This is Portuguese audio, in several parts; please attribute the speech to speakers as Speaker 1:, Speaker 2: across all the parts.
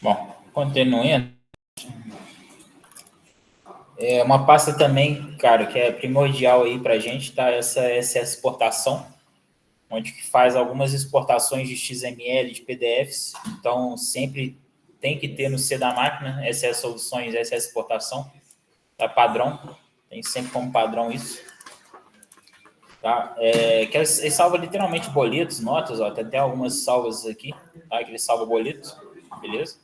Speaker 1: Bom, continuando. É uma pasta também, cara, que é primordial aí para a gente, tá? Essa exportação, onde que faz algumas exportações de XML, de PDFs. Então, sempre tem que ter no C da máquina essas soluções, essa exportação, tá? Padrão, tem sempre como padrão isso. Tá? Que ele salva literalmente boletos, notas, ó, tem até algumas salvas aqui, tá? Que ele salva boletos, beleza?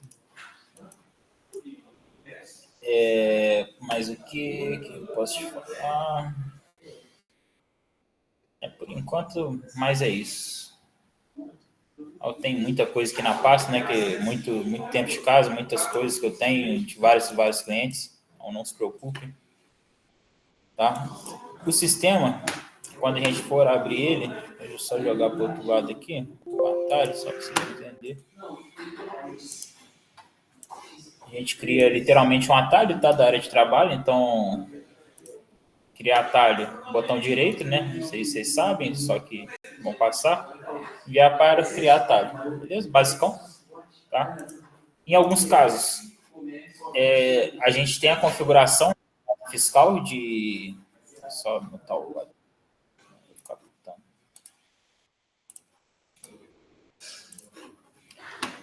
Speaker 1: Mas o que eu posso te falar? Por enquanto, mais é isso. Tem muita coisa aqui na pasta, né? Que muito tempo de casa, muitas coisas que eu tenho de vários clientes. Então não se preocupe, tá? O sistema, quando a gente for abrir ele, deixa eu só jogar para o outro lado aqui, o atalho, só para vocês entenderem. A gente cria literalmente um atalho, tá? Da área de trabalho, então criar atalho, botão direito, né? Não sei se vocês sabem, só que vão passar. Enviar para criar atalho, beleza? Basicão, tá? Em alguns casos, a gente tem a configuração fiscal de. Só botar o lado.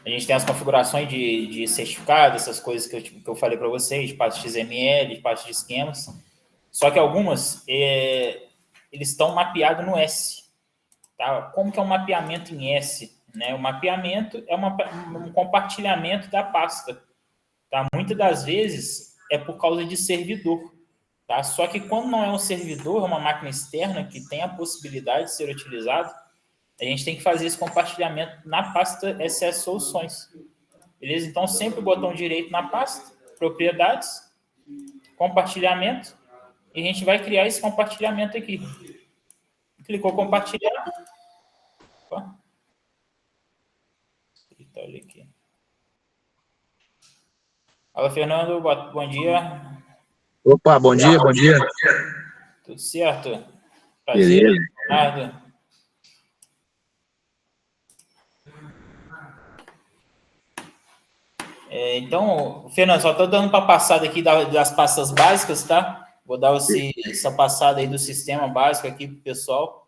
Speaker 1: A gente tem as configurações de certificado, essas coisas que eu falei para vocês, de parte de XML, de parte de esquemas. Só que algumas, eles estão mapeados no S. Tá? Como que é um mapeamento em S? Né? O mapeamento é um compartilhamento da pasta. Tá? Muitas das vezes é por causa de servidor. Tá? Só que quando não é um servidor, é uma máquina externa que tem a possibilidade de ser utilizado, a gente tem que fazer esse compartilhamento na pasta SS Soluções. Beleza? Então, sempre o botão direito na pasta, propriedades, compartilhamento, e a gente vai criar esse compartilhamento aqui. Clicou compartilhar. Opa. Olha aqui. Fala, Fernando. Bom dia.
Speaker 2: Opa, bom dia, bom dia.
Speaker 1: Tudo certo? Prazer.
Speaker 2: Beleza.
Speaker 1: Nada. Então, Fernando, só estou dando para passada aqui das pastas básicas, tá? Vou dar essa passada aí do sistema básico aqui para o pessoal.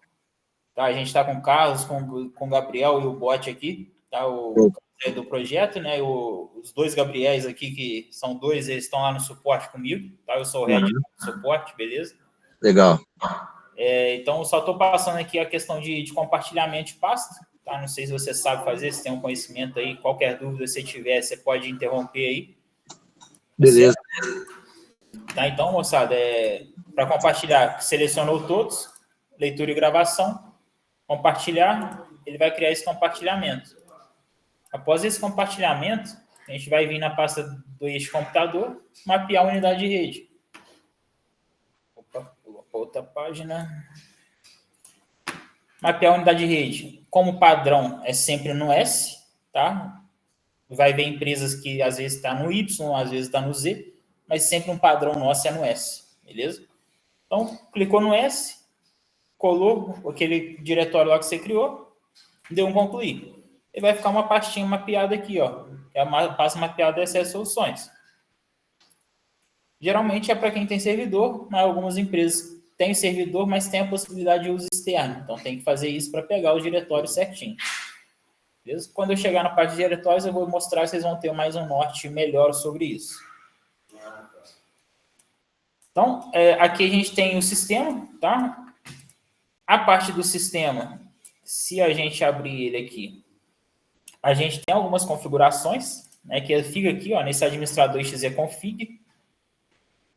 Speaker 1: Tá? A gente está com o Carlos, com o Gabriel e o Bot aqui, tá? O do projeto, né? Os dois Gabriéis aqui, que são dois, eles estão lá no suporte comigo, tá? Eu sou o head do suporte, beleza?
Speaker 2: Legal.
Speaker 1: Então, só estou passando aqui a questão de compartilhamento de pasta, tá? Não sei se você sabe fazer, se tem um conhecimento aí, qualquer dúvida que você tiver, você pode interromper aí.
Speaker 2: Beleza.
Speaker 1: Tá? Então, moçada, para compartilhar, selecionou todos, leitura e gravação, compartilhar, ele vai criar esse compartilhamento. Após esse compartilhamento, a gente vai vir na pasta do eixo computador, mapear a unidade de rede. Opa, pulou para outra página. Mapear a unidade de rede. Como padrão, é sempre no S, tá? Vai ver empresas que às vezes está no Y, às vezes está no Z, mas sempre um padrão nosso é no S, beleza? Então, clicou no S, colou aquele diretório lá que você criou, deu um concluir. E vai ficar uma pastinha mapeada aqui, ó. É a pasta mapeada dessas soluções. Geralmente é para quem tem servidor, mas algumas empresas têm servidor, mas tem a possibilidade de uso externo. Então tem que fazer isso para pegar o diretório certinho. Beleza? Quando eu chegar na parte de diretórios, eu vou mostrar, vocês vão ter mais um norte melhor sobre isso. Então, aqui a gente tem o sistema, tá? A parte do sistema, se a gente abrir ele aqui, a gente tem algumas configurações, né, que fica aqui, ó, nesse administrador xzconfig,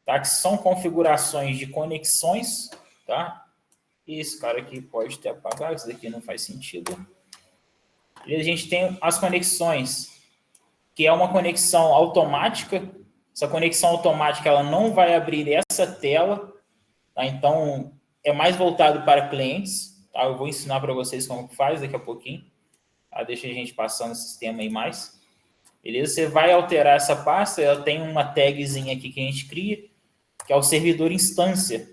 Speaker 1: tá, que são configurações de conexões, tá? Esse cara aqui pode ter apagado, isso daqui não faz sentido. E a gente tem as conexões, que é uma conexão automática. Essa conexão automática ela não vai abrir essa tela, tá? Então é mais voltado para clientes, tá? Eu vou ensinar para vocês como faz daqui a pouquinho. Tá? Deixa a gente passar no sistema aí mais. Beleza? Você vai alterar essa pasta, ela tem uma tagzinha aqui que a gente cria, que é o servidor instância.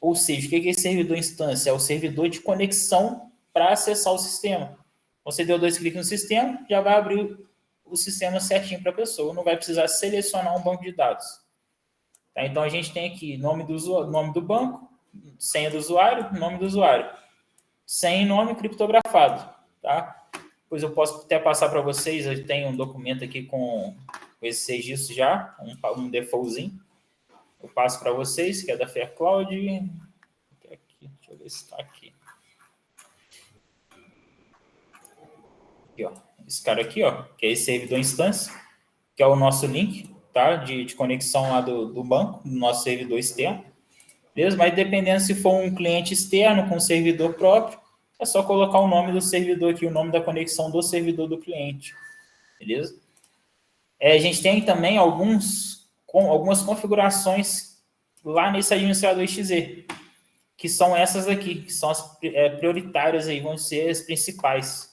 Speaker 1: Ou seja, o que é esse servidor instância? É o servidor de conexão para acessar o sistema. Você deu 2 cliques no sistema, já vai abrir o sistema certinho para a pessoa, não vai precisar selecionar um banco de dados. Tá? Então, a gente tem aqui nome do banco, senha do usuário, nome do usuário. Senha e nome criptografado. Tá? Depois eu posso até passar para vocês, eu tenho um documento aqui com esses registros já, um defaultzinho. Eu passo para vocês, que é da FairCloud. Deixa eu ver se está aqui. Aqui, ó. Esse cara aqui, ó, que é esse servidor instância, que é o nosso link, tá? De conexão lá do banco, do nosso servidor externo. Beleza? Mas dependendo se for um cliente externo com servidor próprio, é só colocar o nome do servidor aqui, o nome da conexão do servidor do cliente. Beleza? A gente tem também algumas configurações lá nesse administrador XZ, que são essas aqui, que são as prioritárias aí, vão ser as principais.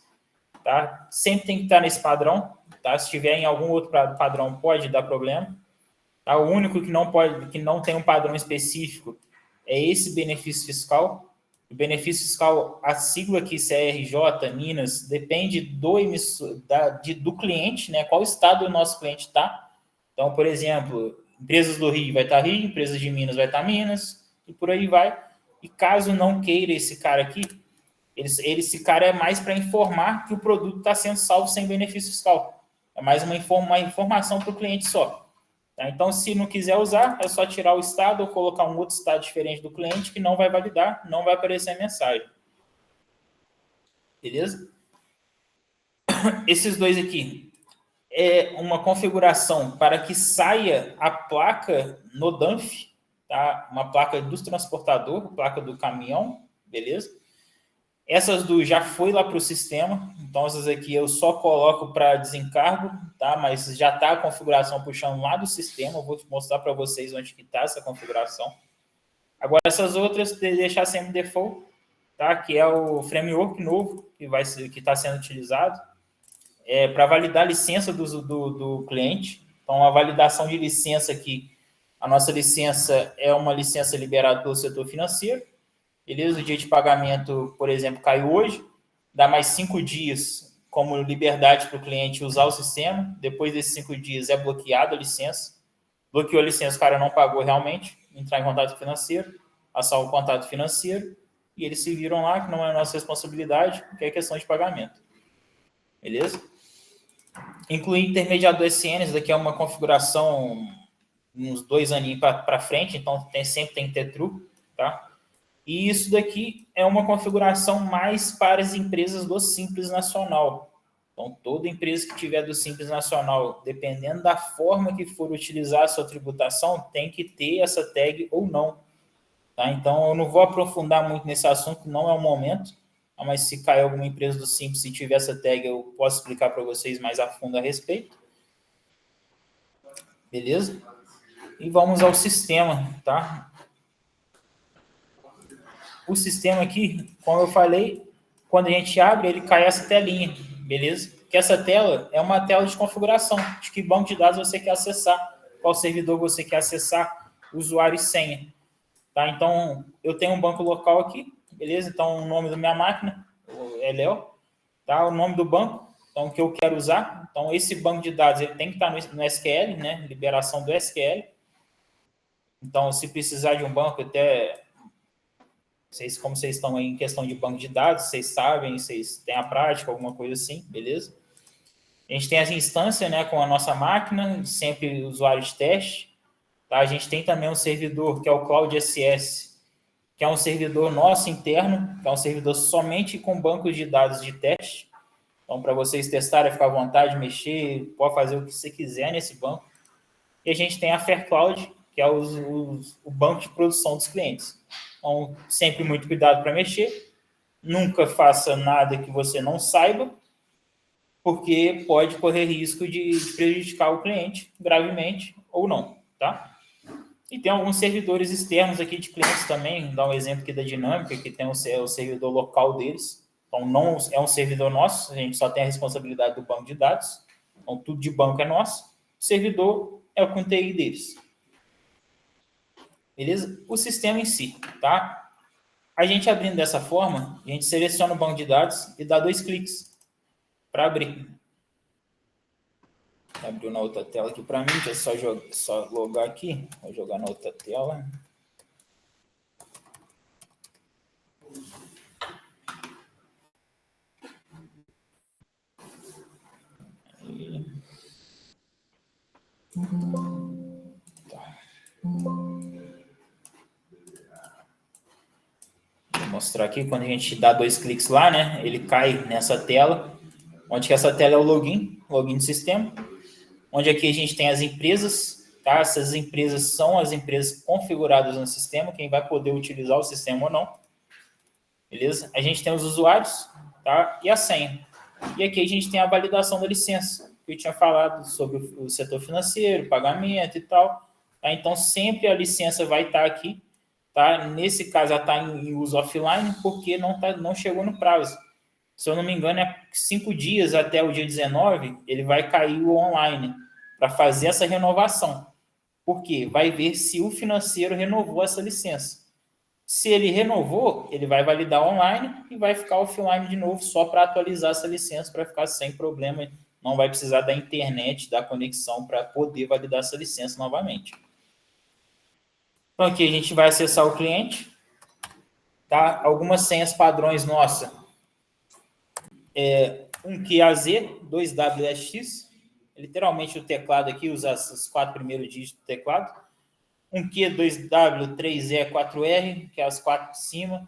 Speaker 1: Tá? Sempre tem que estar nesse padrão. Tá? Se tiver em algum outro padrão, pode dar problema. Tá? O único que não tem um padrão específico é esse benefício fiscal. O benefício fiscal, a sigla aqui, CRJ, Minas, depende do cliente, né? Qual estado o nosso cliente está. Então, por exemplo, empresas do Rio vai estar Rio, empresas de Minas vai estar Minas, e por aí vai. E caso não queira esse cara aqui, esse cara é mais para informar que o produto está sendo salvo sem benefício fiscal. É mais uma informação para o cliente só. Tá? Então, se não quiser usar, é só tirar o estado ou colocar um outro estado diferente do cliente que não vai validar, não vai aparecer a mensagem. Beleza? Esses dois aqui é uma configuração para que saia a placa no DANF, tá? Uma placa do transportador, placa do caminhão, beleza? Essas já foi lá para o sistema, então essas aqui eu só coloco para desencargo, tá? Mas já está a configuração puxando lá do sistema, eu vou te mostrar para vocês onde que está essa configuração. Agora essas outras, deixar sempre default, tá? Que é o framework novo que está sendo utilizado, para validar a licença do cliente. Então, a validação de licença aqui, a nossa licença é uma licença liberada pelo setor financeiro. Beleza? O dia de pagamento, por exemplo, caiu hoje, dá mais 5 dias como liberdade para o cliente usar o sistema. Depois desses 5 dias é bloqueada a licença. Bloqueou a licença, o cara não pagou realmente, entrar em contato financeiro, passar o contato financeiro, e eles se viram lá, que não é nossa responsabilidade, que é questão de pagamento. Beleza? Incluir intermediador SN, isso daqui é uma configuração uns 2 aninhos para frente, então sempre tem que ter true, tá? E isso daqui é uma configuração mais para as empresas do Simples Nacional. Então, toda empresa que tiver do Simples Nacional, dependendo da forma que for utilizar a sua tributação, tem que ter essa tag ou não. Tá? Então, eu não vou aprofundar muito nesse assunto, não é o momento, mas se cair alguma empresa do Simples e tiver essa tag, eu posso explicar para vocês mais a fundo a respeito. Beleza? E vamos ao sistema, tá? O sistema aqui, como eu falei, quando a gente abre, ele cai essa telinha, beleza? Que essa tela é uma tela de configuração, de que banco de dados você quer acessar, qual servidor você quer acessar, usuário e senha. Tá? Então, eu tenho um banco local aqui, beleza? Então, o nome da minha máquina é Léo, tá? O nome do banco, então, que eu quero usar. Então, esse banco de dados ele tem que estar no SQL, né? Liberação do SQL. Então, se precisar de um banco, até... como vocês estão aí em questão de banco de dados, vocês sabem, vocês têm a prática, alguma coisa assim, beleza? A gente tem as instâncias, né, com a nossa máquina, sempre usuário de teste. Tá? A gente tem também um servidor, que é o Cloud SS, que é um servidor nosso interno, que é um servidor somente com bancos de dados de teste. Então, para vocês testarem, ficar à vontade, mexer, pode fazer o que você quiser nesse banco. E a gente tem a FairCloud, que é o banco de produção dos clientes. Então, sempre muito cuidado para mexer. Nunca faça nada que você não saiba, porque pode correr risco de prejudicar o cliente gravemente ou não, tá? E tem alguns servidores externos aqui de clientes também. Vou dar um exemplo aqui da Dinâmica, que tem o servidor local deles. Então, não é um servidor nosso, a gente só tem a responsabilidade do banco de dados. Então, tudo de banco é nosso. O servidor é o com TI deles. Beleza? O sistema em si, tá? A gente abrindo dessa forma, a gente seleciona o banco de dados e dá 2 cliques para abrir. Abriu na outra tela aqui para mim, deixa eu só logar aqui. Vou jogar na outra tela. Tá. Vou mostrar aqui, quando a gente dá 2 cliques lá, né? Ele cai nessa tela, onde que essa tela é o login do sistema, onde aqui a gente tem as empresas, tá? Essas empresas são as empresas configuradas no sistema, quem vai poder utilizar o sistema ou não. Beleza? A gente tem os usuários, tá? E a senha. E aqui a gente tem a validação da licença, que eu tinha falado sobre o setor financeiro, pagamento e tal. Tá? Então, sempre a licença vai estar aqui. Tá? Nesse caso, ela está em uso offline, porque não chegou no prazo. Se eu não me engano, é 5 dias até o dia 19, ele vai cair o online para fazer essa renovação. Por quê? Vai ver se o financeiro renovou essa licença. Se ele renovou, ele vai validar online e vai ficar offline de novo só para atualizar essa licença, para ficar sem problema. Não vai precisar da internet, da conexão para poder validar essa licença novamente. Então, aqui a gente vai acessar o cliente. Tá? Algumas senhas padrões nossa. 1QAZ, 2WSX. Literalmente o teclado aqui usa os 4 primeiros dígitos do teclado. 1Q, 2W, 3E, 4R, que é as 4 de cima.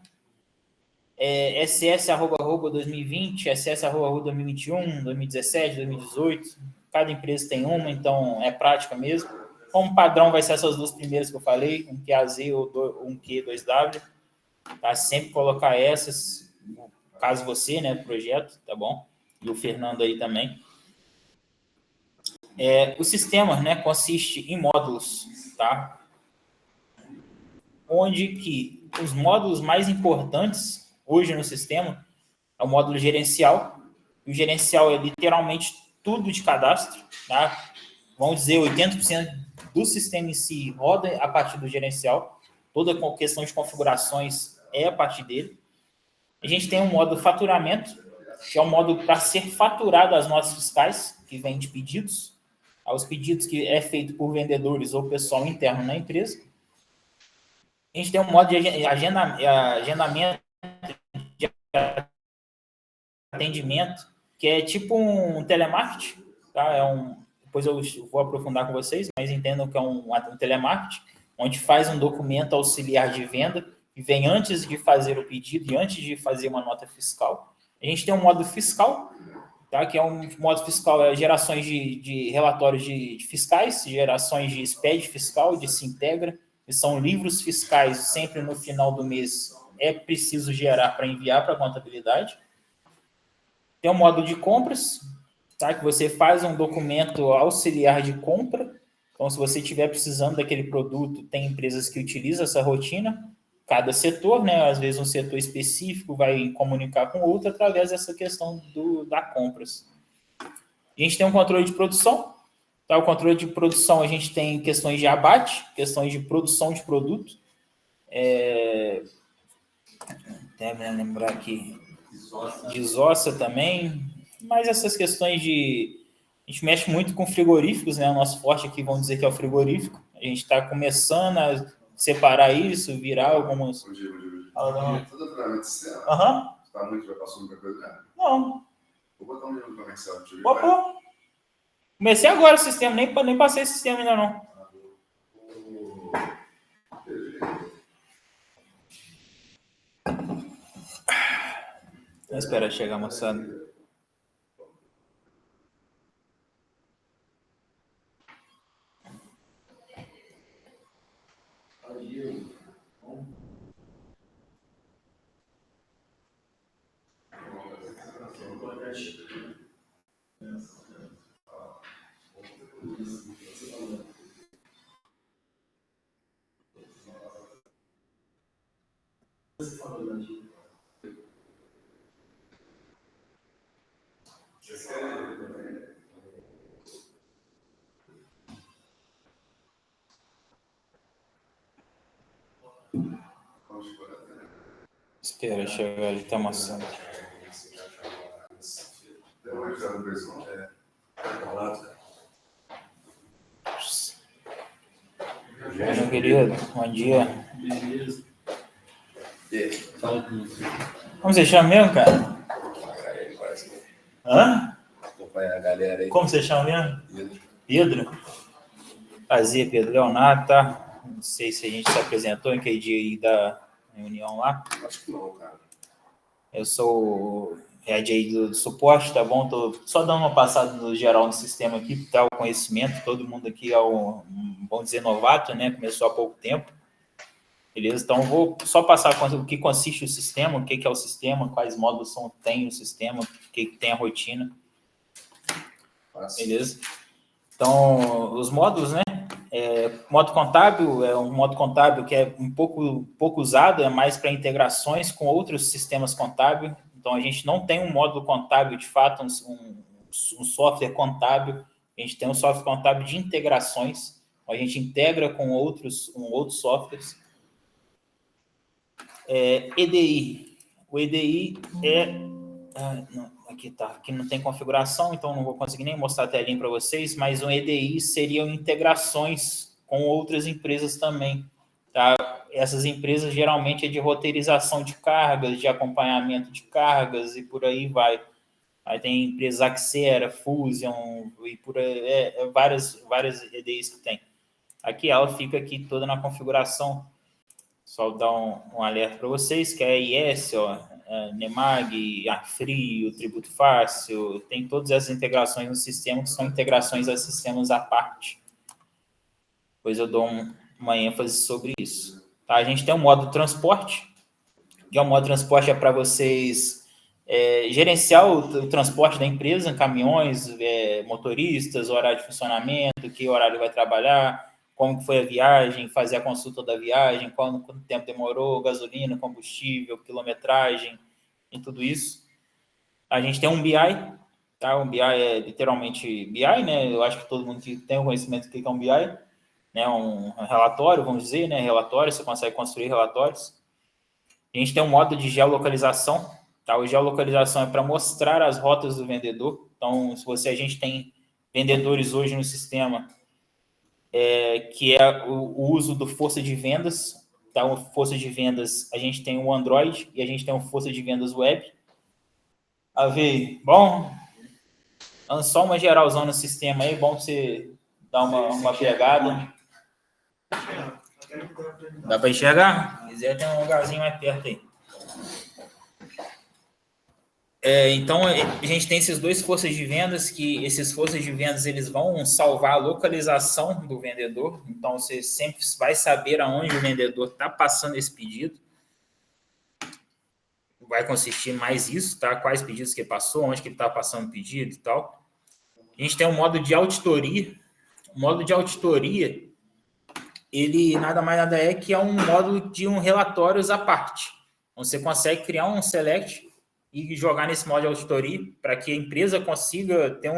Speaker 1: SS, @ 2020, SS, @ 2021, 2017, 2018. Cada empresa tem uma, então é prática mesmo. Como padrão vai ser essas duas primeiras que eu falei, 1QAZ ou 1Q, 2W. Tá? Sempre colocar essas, caso você, né, projeto, tá bom? E o Fernando aí também. O sistema, né, consiste em módulos, tá? Onde que os módulos mais importantes hoje no sistema é o módulo gerencial. O gerencial é literalmente tudo de cadastro, tá? Vamos dizer, 80% do sistema em si roda a partir do gerencial. Toda a questão de configurações é a partir dele. A gente tem um módulo faturamento, que é um módulo para ser faturado as notas fiscais, que vem de pedidos, aos pedidos que é feito por vendedores ou pessoal interno na empresa. A gente tem um módulo de agendamento, de atendimento, que é tipo um telemarketing, tá? Depois eu vou aprofundar com vocês, mas entendam que é um telemarketing, onde faz um documento auxiliar de venda, que vem antes de fazer o pedido e antes de fazer uma nota fiscal. A gente tem um módulo fiscal, tá? Que é um módulo fiscal, gerações de relatórios de fiscais, gerações de SPED fiscal, de Sintegra, que são livros fiscais, sempre no final do mês é preciso gerar para enviar para a contabilidade. Tem um módulo de compras, tá? Que você faz um documento auxiliar de compra. Então, se você estiver precisando daquele produto, tem empresas que utilizam essa rotina. Cada setor, né? Às vezes um setor específico vai comunicar com outro através dessa questão da compras. A gente tem um controle de produção. Tá? O controle de produção, a gente tem questões de abate, questões de produção de produto. Deve lembrar aqui. Desossa também. Mas essas questões a gente mexe muito com frigoríficos, né? O nosso forte aqui, vamos dizer que é o frigorífico. A gente está começando a separar isso, virar algumas...
Speaker 3: Bom dia. Todo treinamento seu?
Speaker 1: Aham.
Speaker 3: Está muito, vai passar muita coisa?
Speaker 1: Não.
Speaker 3: Vou botar um livro comercial.
Speaker 1: Opa. Comecei agora o sistema, nem passei esse sistema ainda não. Espera chegar, moçada. Espera chegar, ele tá amassando. Meu querido, bom dia.
Speaker 4: Beleza. Fala comigo.
Speaker 1: Como você chama mesmo, cara? Hã?
Speaker 3: Acompanhar a galera aí.
Speaker 1: Como você chama mesmo? Pedro? Prazer, Pedro Leonardo, tá? Não sei se a gente se apresentou em que dia aí da reunião lá.
Speaker 3: Acho que não, cara.
Speaker 1: Eu sou o head aí do suporte, tá bom? Tô só dando uma passada no geral no sistema aqui, para dar o conhecimento. Todo mundo aqui é vamos dizer, novato, né? Começou há pouco tempo. Beleza? Então, vou só passar o que consiste o sistema, o que é o sistema, quais módulos tem o sistema, o que tem a rotina. Beleza? Então, os módulos, né? Modo contábil é um modo contábil que é um pouco usado, é mais para integrações com outros sistemas contábeis. Então, a gente não tem um módulo contábil, de fato, um software contábil. A gente tem um software contábil de integrações. A gente integra com outros softwares. EDI. O EDI aqui não tem configuração, então não vou conseguir nem mostrar a telinha para vocês, mas um EDI seriam integrações com outras empresas também. Tá? Essas empresas geralmente é de roteirização de cargas, de acompanhamento de cargas e por aí vai. Aí tem empresas Axera, Fusion e por aí, várias EDIs que tem. Aqui ela fica aqui toda na configuração. Só dar um alerta para vocês, que é IS, Nemag, Arfrio, Tributo Fácil, tem todas essas integrações no sistema, que são integrações a sistemas à parte. Depois eu dou uma ênfase sobre isso. Tá? A gente tem um modo transporte, que é o modo transporte para vocês gerenciar o transporte da empresa, caminhões, motoristas, horário de funcionamento, que horário vai trabalhar, como que foi a viagem, fazer a consulta da viagem, quanto tempo demorou, gasolina, combustível, quilometragem e tudo isso. A gente tem um BI, tá? Um BI é literalmente BI, né? Eu acho que todo mundo que tem o conhecimento do que é um BI, né? Um relatório, vamos dizer, né? Relatório, você consegue construir relatórios. A gente tem um modo de geolocalização, tá? O geolocalização é para mostrar as rotas do vendedor. Então, a gente tem vendedores hoje no sistema, que é o uso do força de vendas. Tá? O força de vendas, a gente tem o Android e a gente tem o força de vendas web. Bom, só uma geralzão no sistema aí, bom você dar uma pegada. Dá para enxergar? Se quiser, tem um lugarzinho mais perto aí. Então, a gente tem esses dois forças de vendas, que esses forças de vendas eles vão salvar a localização do vendedor. Então, você sempre vai saber aonde o vendedor está passando esse pedido. Vai consistir mais isso, tá? Quais pedidos que ele passou, onde que ele está passando o pedido e tal. A gente tem um modo de auditoria. O modo de auditoria, ele nada mais nada é que é um modo de relatórios à parte. Então, você consegue criar um select e jogar nesse modo de auditoria para que a empresa consiga ter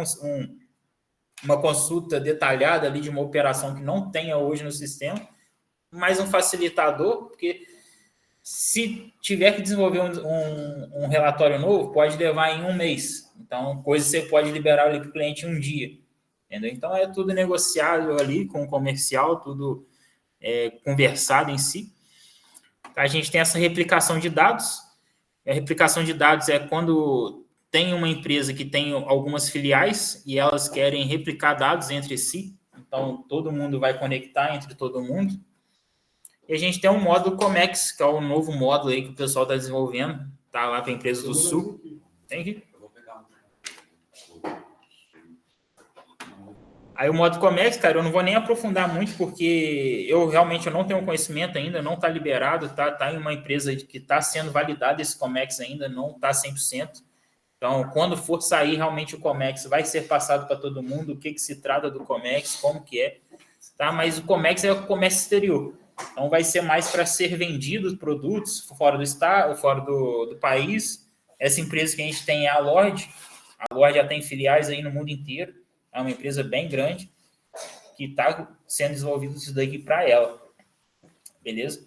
Speaker 1: uma consulta detalhada ali de uma operação que não tenha hoje no sistema, mais um facilitador, porque se tiver que desenvolver um relatório novo, pode levar em 1 mês. Então, coisa que você pode liberar ali para o cliente em 1 dia. Entendeu? Então, é tudo negociável ali com o comercial, tudo conversado em si. A gente tem essa replicação de dados. A replicação de dados é quando tem uma empresa que tem algumas filiais e elas querem replicar dados entre si. Então, todo mundo vai conectar entre todo mundo. E a gente tem um módulo Comex, que é o novo módulo aí que o pessoal está desenvolvendo. Está lá para a empresa do Sul. Tem aqui. Aí o módulo Comex, cara, eu não vou nem aprofundar muito, porque eu realmente não tenho conhecimento ainda, não está liberado, tá em uma empresa que está sendo validada esse Comex ainda, não está 100%. Então, quando for sair realmente o Comex, vai ser passado para todo mundo o que se trata do Comex, como que é, tá? Mas o Comex é o comércio exterior. Então, vai ser mais para ser vendidos produtos fora do estado, fora do país. Essa empresa que a gente tem é a Lorde. A Lorde já tem filiais aí no mundo inteiro. É uma empresa bem grande que está sendo desenvolvido isso daqui para ela. Beleza?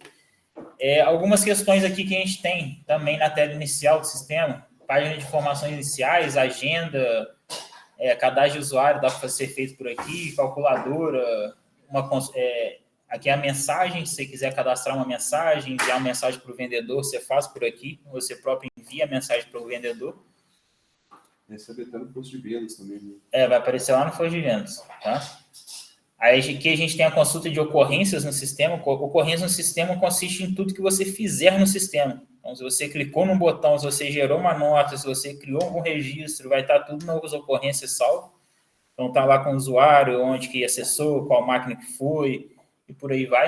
Speaker 1: Algumas questões aqui que a gente tem também na tela inicial do sistema. Página de informações iniciais, agenda, cadastro de usuário, dá para ser feito por aqui, calculadora, Aqui é a mensagem, se você quiser cadastrar uma mensagem, enviar uma mensagem para o vendedor, você faz por aqui, você próprio envia a mensagem para o vendedor.
Speaker 3: Esse é no posto de vendas também, né?
Speaker 1: Vai aparecer lá no posto de vendas, tá? Aí aqui a gente tem a consulta de ocorrências no sistema. Ocorrência no sistema consiste em tudo que você fizer no sistema. Então, se você clicou num botão, se você gerou uma nota, se você criou algum registro, vai estar tudo nas ocorrências salvo. Então, tá lá com o usuário, onde que acessou, qual máquina que foi, e por aí vai.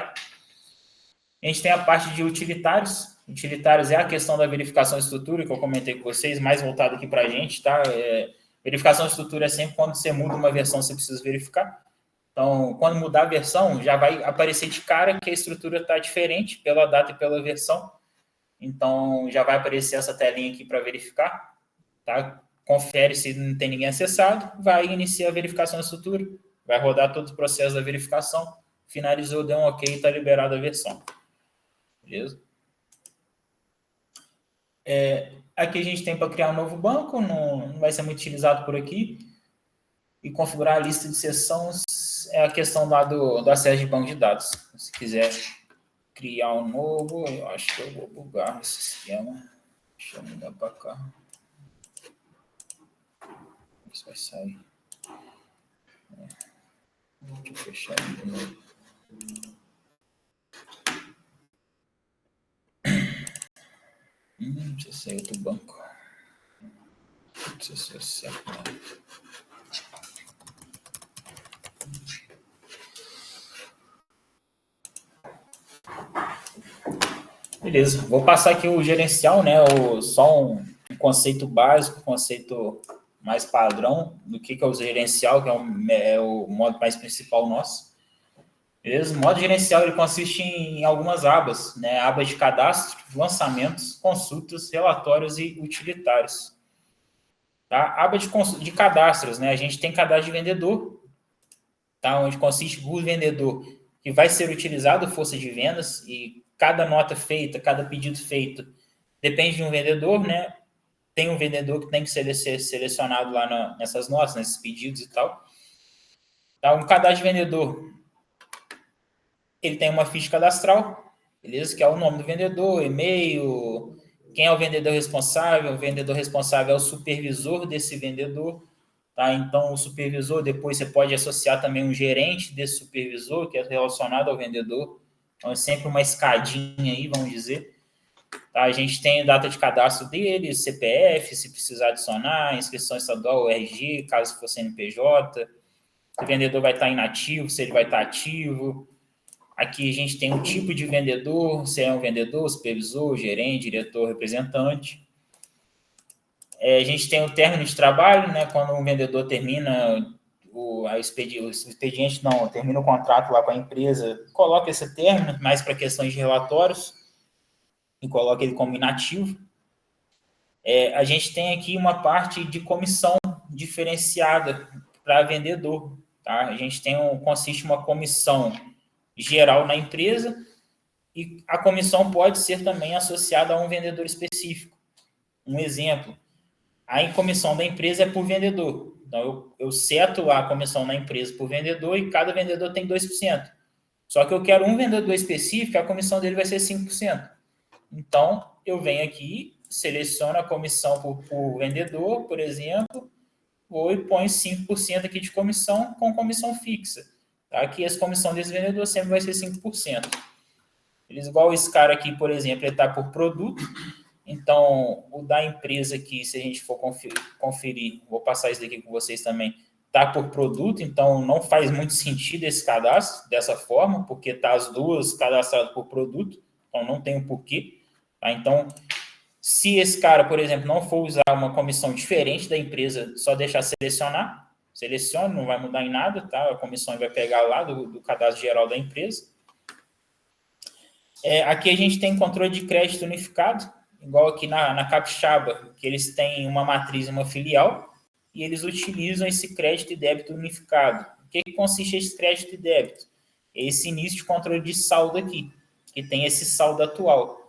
Speaker 1: A gente tem a parte de utilitários. Utilitários é a questão da verificação de estrutura, que eu comentei com vocês, mais voltado aqui para a gente, tá? Verificação de estrutura é sempre quando você muda uma versão, você precisa verificar. Então, quando mudar a versão, já vai aparecer de cara que a estrutura está diferente pela data e pela versão. Então, já vai aparecer essa telinha aqui para verificar, tá? Confere se não tem ninguém acessado, vai iniciar a verificação da estrutura, vai rodar todo o processo da verificação, finalizou, deu um ok, está liberada a versão. Beleza? Aqui a gente tem para criar um novo banco, não vai ser muito utilizado por aqui. E configurar a lista de sessões é a questão lá do acesso de banco de dados. Se quiser criar um novo, eu acho que eu vou bugar esse sistema. Deixa eu mudar para cá. Isso vai sair. Deixa eu fechar ele de novo. Precisa sair outro banco. Não precisa ser certo, não. Beleza, vou passar aqui o gerencial, né? Só um conceito básico, um conceito mais padrão do que é o gerencial, que é o modo mais principal nosso. Beleza? O modo gerencial ele consiste em algumas abas, né? Abas de cadastro, lançamentos, consultas, relatórios e utilitários. Tá? Aba de cadastros, né? A gente tem cadastro de vendedor, tá? Onde consiste o vendedor que vai ser utilizado força de vendas e cada nota feita, cada pedido feito, depende de um vendedor, né? Tem um vendedor que tem que ser selecionado lá nessas notas, nesses pedidos e tal. Tá? Um cadastro de vendedor, ele tem uma ficha cadastral, beleza? Que é o nome do vendedor, e-mail, quem é o vendedor responsável. O vendedor responsável é o supervisor desse vendedor, tá? Então, o supervisor, depois você pode associar também um gerente desse supervisor, que é relacionado ao vendedor. Então, é sempre uma escadinha aí, vamos dizer. Tá? A gente tem data de cadastro dele, CPF, se precisar adicionar, inscrição estadual, RG, caso for CNPJ. Se o vendedor vai estar inativo, se ele vai estar ativo. Aqui a gente tem um tipo de vendedor, se é um vendedor, supervisor, gerente, diretor, representante. A gente tem o término de trabalho, né? Quando um vendedor termina o expediente, não, termina o contrato lá com a empresa, coloca esse término, mais para questões de relatórios, e coloca ele como inativo. A gente tem aqui uma parte de comissão diferenciada para vendedor. Tá? A gente consiste uma comissão geral na empresa e a comissão pode ser também associada a um vendedor específico. Um exemplo, a comissão da empresa é por vendedor. Então, eu seto lá a comissão na empresa por vendedor e cada vendedor tem 2%. Só que eu quero um vendedor específico, a comissão dele vai ser 5%. Então, eu venho aqui, seleciono a comissão por vendedor, por exemplo, e ponho 5% aqui de comissão com comissão fixa. Tá? Aqui a comissão desse vendedor sempre vai ser 5%. Eles, igual esse cara aqui, por exemplo, ele está por produto. Então, o da empresa aqui, se a gente for conferir, vou passar isso daqui com vocês também, está por produto, então não faz muito sentido esse cadastro dessa forma, porque está as duas cadastradas por produto, então não tem um porquê. Tá? Então, se esse cara, por exemplo, não for usar uma comissão diferente da empresa, só deixar selecionar, seleciona, não vai mudar em nada, tá? A comissão vai pegar lá do cadastro geral da empresa. Aqui a gente tem controle de crédito unificado, igual aqui na Capixaba, que eles têm uma matriz e uma filial, e eles utilizam esse crédito e débito unificado. O que consiste esse crédito e débito? Esse início de controle de saldo aqui, que tem esse saldo atual.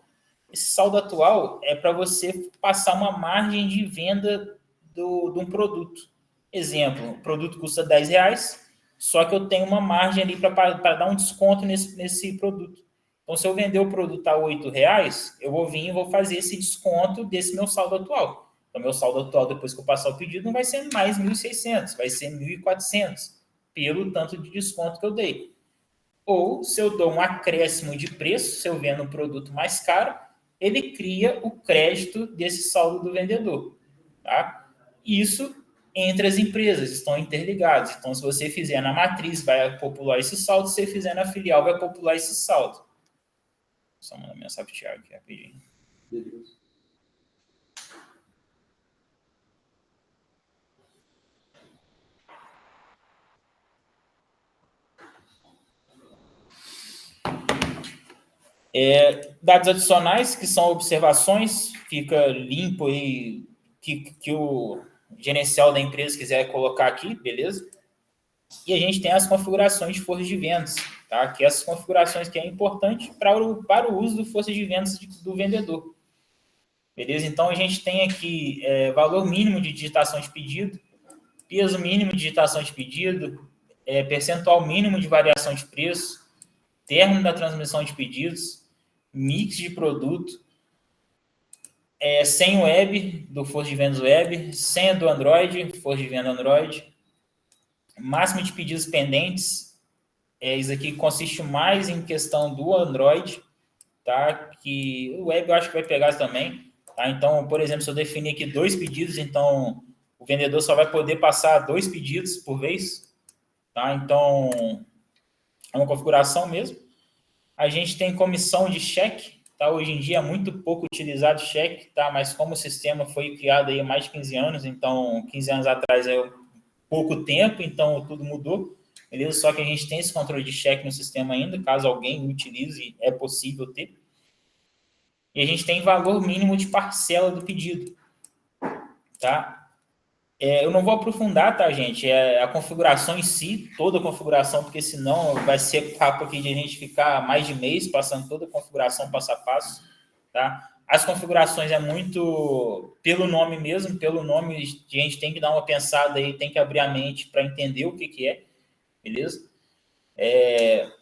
Speaker 1: Esse saldo atual é para você passar uma margem de venda de um produto. Exemplo, o produto custa R$10, só que eu tenho uma margem ali para dar um desconto nesse produto. Então, se eu vender o produto a R$8, eu vou vir e vou fazer esse desconto desse meu saldo atual. Então, meu saldo atual, depois que eu passar o pedido, não vai ser mais 1.600, vai ser 1.400, pelo tanto de desconto que eu dei. Ou, se eu dou um acréscimo de preço, se eu vendo um produto mais caro, ele cria o crédito desse saldo do vendedor. Tá? Isso entre as empresas, estão interligados. Então, se você fizer na matriz, vai popular esse saldo, se você fizer na filial, vai popular esse saldo. Só mandar mensagem para o Thiago aqui rapidinho.
Speaker 3: Beleza.
Speaker 1: Dados adicionais, que são observações, fica limpo aí, que o gerencial da empresa quiser colocar aqui, beleza? E a gente tem as configurações de força de vendas, tá? Que essas configurações que é importante para o uso do força de vendas do vendedor. Beleza? Então, a gente tem aqui valor mínimo de digitação de pedido, peso mínimo de digitação de pedido, percentual mínimo de variação de preço, termo da transmissão de pedidos, mix de produto, senha web do força de vendas web, senha do Android, força de venda Android, máximo de pedidos pendentes. Isso aqui consiste mais em questão do Android, tá? Que o web eu acho que vai pegar também. Tá? Então, por exemplo, se eu definir aqui 2 pedidos, então o vendedor só vai poder passar 2 pedidos por vez. Tá? Então, é uma configuração mesmo. A gente tem comissão de cheque. Tá? Hoje em dia é muito pouco utilizado cheque, tá? Mas como o sistema foi criado aí há mais de 15 anos, então 15 anos atrás é pouco tempo, então tudo mudou. Beleza? Só que a gente tem esse controle de cheque no sistema ainda, caso alguém utilize, é possível ter. E a gente tem valor mínimo de parcela do pedido, tá? Eu não vou aprofundar, tá, gente? A configuração em si, toda a configuração, porque senão vai ser papo aqui de a gente ficar mais de mês passando toda a configuração passo a passo, tá? As configurações é muito pelo nome mesmo, pelo nome a gente tem que dar uma pensada aí, tem que abrir a mente para entender o que é, beleza?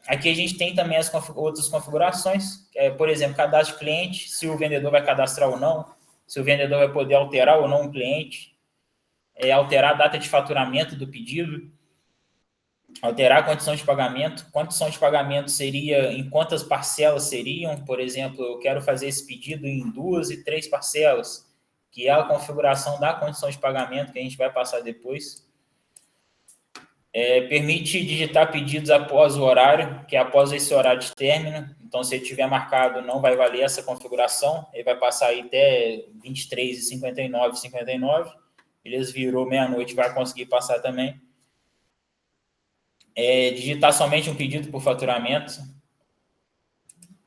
Speaker 1: Aqui a gente tem também as outras configurações, por exemplo, cadastro de cliente, se o vendedor vai cadastrar ou não, se o vendedor vai poder alterar ou não o cliente, alterar a data de faturamento do pedido, alterar a condição de pagamento. Condição de pagamento seria em quantas parcelas seriam, por exemplo, eu quero fazer esse pedido em 2 e 3 parcelas, que é a configuração da condição de pagamento que a gente vai passar depois. Permite digitar pedidos após o horário, que é após esse horário de término. Então, se ele tiver marcado, não vai valer essa configuração. Ele vai passar aí até 23h59, 59. Beleza? Virou meia-noite, vai conseguir passar também. Digitar somente um pedido por faturamento.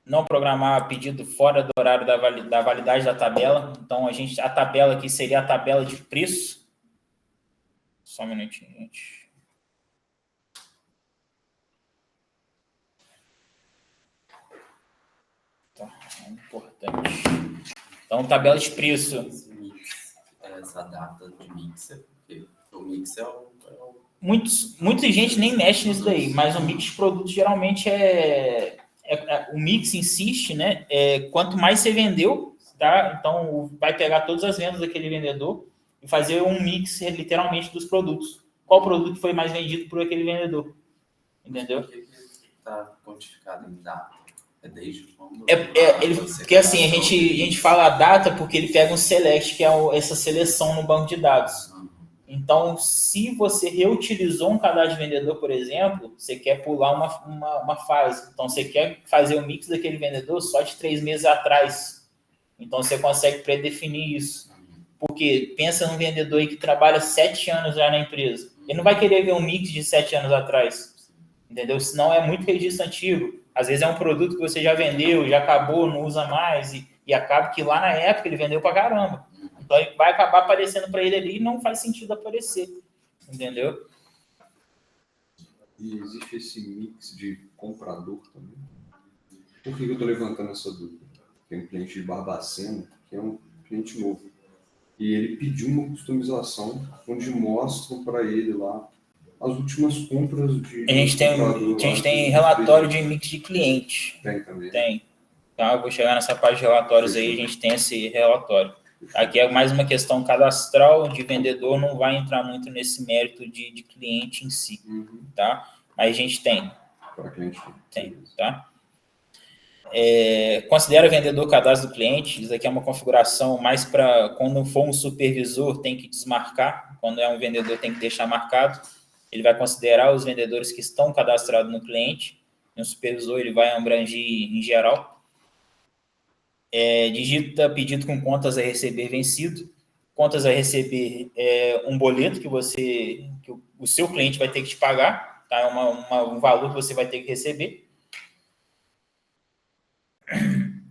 Speaker 1: Não programar pedido fora do horário da validade da tabela. Então, a tabela aqui seria a tabela de preço. Só um minutinho, gente. É importante. Então, tabela de preço.
Speaker 4: Essa data de mixer, porque o mixer
Speaker 1: Muita gente nem mexe nisso daí, mas o mix de produtos geralmente o mix insiste, né? Quanto mais você vendeu, tá? Então, vai pegar todas as vendas daquele vendedor e fazer um mix, literalmente, dos produtos. Qual produto foi mais vendido por aquele vendedor? Entendeu?
Speaker 4: O que está quantificado em data? Desde quando?
Speaker 1: Porque assim, a gente fala a data porque ele pega um select, que é essa seleção no banco de dados. Então, se você reutilizou um cadastro de vendedor, por exemplo, você quer pular uma fase. Então, você quer fazer o mix daquele vendedor só de 3 meses atrás. Então, você consegue predefinir isso. Porque pensa num vendedor aí que trabalha 7 anos já na empresa. Ele não vai querer ver um mix de 7 anos atrás. Entendeu? Senão é muito registro antigo. Às vezes é um produto que você já vendeu, já acabou, não usa mais, e acaba que lá na época ele vendeu pra caramba. Então ele vai acabar aparecendo para ele ali e não faz sentido aparecer. Entendeu?
Speaker 3: E existe esse mix de comprador também? Por que eu estou levantando essa dúvida? Tem um cliente de Barbacena, que é um cliente novo. E ele pediu uma customização onde mostram para ele lá as últimas compras de...
Speaker 1: A gente tem relatório de mix de cliente.
Speaker 3: Tem também.
Speaker 1: Tem. Tá, eu vou chegar nessa parte de relatórios aí, a gente tem esse relatório. Aqui é mais uma questão cadastral, de vendedor, não vai entrar muito nesse mérito de cliente em si, tá? Mas a gente tem.
Speaker 3: Para cliente.
Speaker 1: Tem, tá? Considera vendedor cadastro do cliente. Isso aqui é uma configuração mais para quando for um supervisor, tem que desmarcar. Quando é um vendedor, tem que deixar marcado. Ele vai considerar os vendedores que estão cadastrados no cliente. E um supervisor, ele vai abranger em geral. Digita pedido com contas a receber vencido. Contas a receber um boleto que o seu cliente vai ter que te pagar. Tá? Um valor que você vai ter que receber.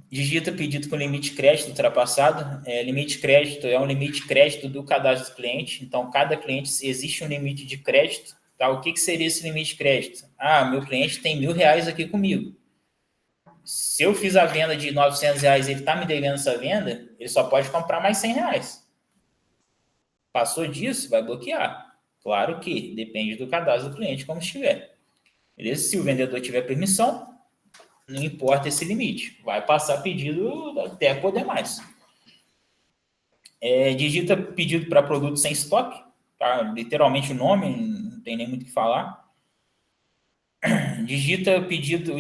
Speaker 1: Digita pedido com limite de crédito ultrapassado. Limite de crédito é um limite de crédito do cadastro do cliente. Então, cada cliente existe um limite de crédito. Tá? O que seria esse limite de crédito? Meu cliente tem R$1.000 aqui comigo. Se eu fiz a venda de R$900 e ele está me devendo essa venda, ele só pode comprar mais R$100. Passou disso, vai bloquear. Claro que depende do cadastro do cliente, como estiver. Beleza? Se o vendedor tiver permissão, não importa esse limite. Vai passar pedido até poder mais. Digita pedido para produto sem estoque. Tá? Literalmente o nome, não tem nem muito o que falar. Digita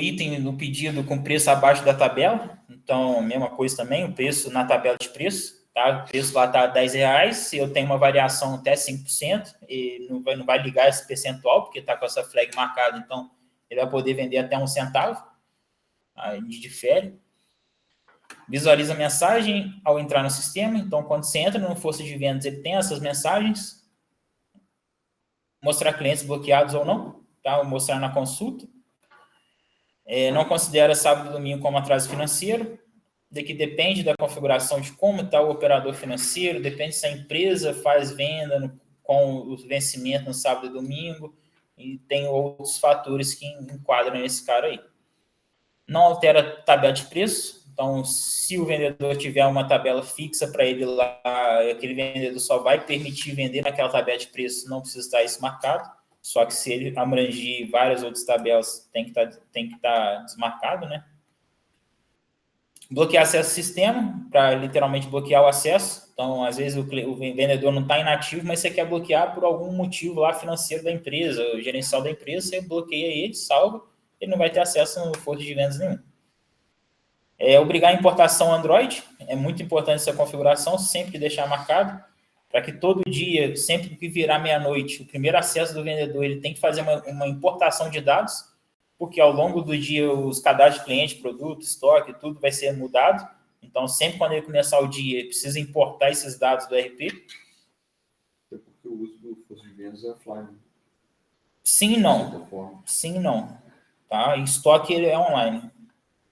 Speaker 1: item no pedido com preço abaixo da tabela. Então, mesma coisa também, o preço na tabela de preço. Tá? O preço lá está R$10. Se eu tenho uma variação até 5%, e não vai ligar esse percentual, porque está com essa flag marcada, então ele vai poder vender até 1 centavo. Aí difere. Visualiza a mensagem ao entrar no sistema. Então, quando você entra no Força de Vendas, ele tem essas mensagens. Mostrar clientes bloqueados ou não. Tá? Vou mostrar na consulta. Não considera sábado e domingo como atraso financeiro. Daqui depende da configuração de como está o operador financeiro, depende se a empresa faz venda com o vencimento no sábado e domingo, e tem outros fatores que enquadram nesse cara aí. Não altera tabela de preço. Então, se o vendedor tiver uma tabela fixa para ele lá, aquele vendedor só vai permitir vender naquela tabela de preço, não precisa estar isso marcado. Só que se ele abranger várias outras tabelas, tem que estar desmarcado, né? Bloquear acesso ao sistema, para literalmente bloquear o acesso. Então, às vezes, o vendedor não está inativo, mas você quer bloquear por algum motivo lá financeiro da empresa, o gerencial da empresa, você bloqueia ele, salva, ele não vai ter acesso no Força de Vendas nenhum. Obrigar a importação Android, é muito importante essa configuração, sempre deixar marcado, para que todo dia, sempre que virar meia-noite, o primeiro acesso do vendedor, ele tem que fazer uma importação de dados, porque ao longo do dia os cadastros de cliente, produto, estoque, tudo vai ser mudado. Então, sempre quando ele começar o dia, ele precisa importar esses dados do RP.
Speaker 3: Até porque o uso do Força de Vendas é offline.
Speaker 1: Sim e não. Sim e não. Tá? E estoque ele é online.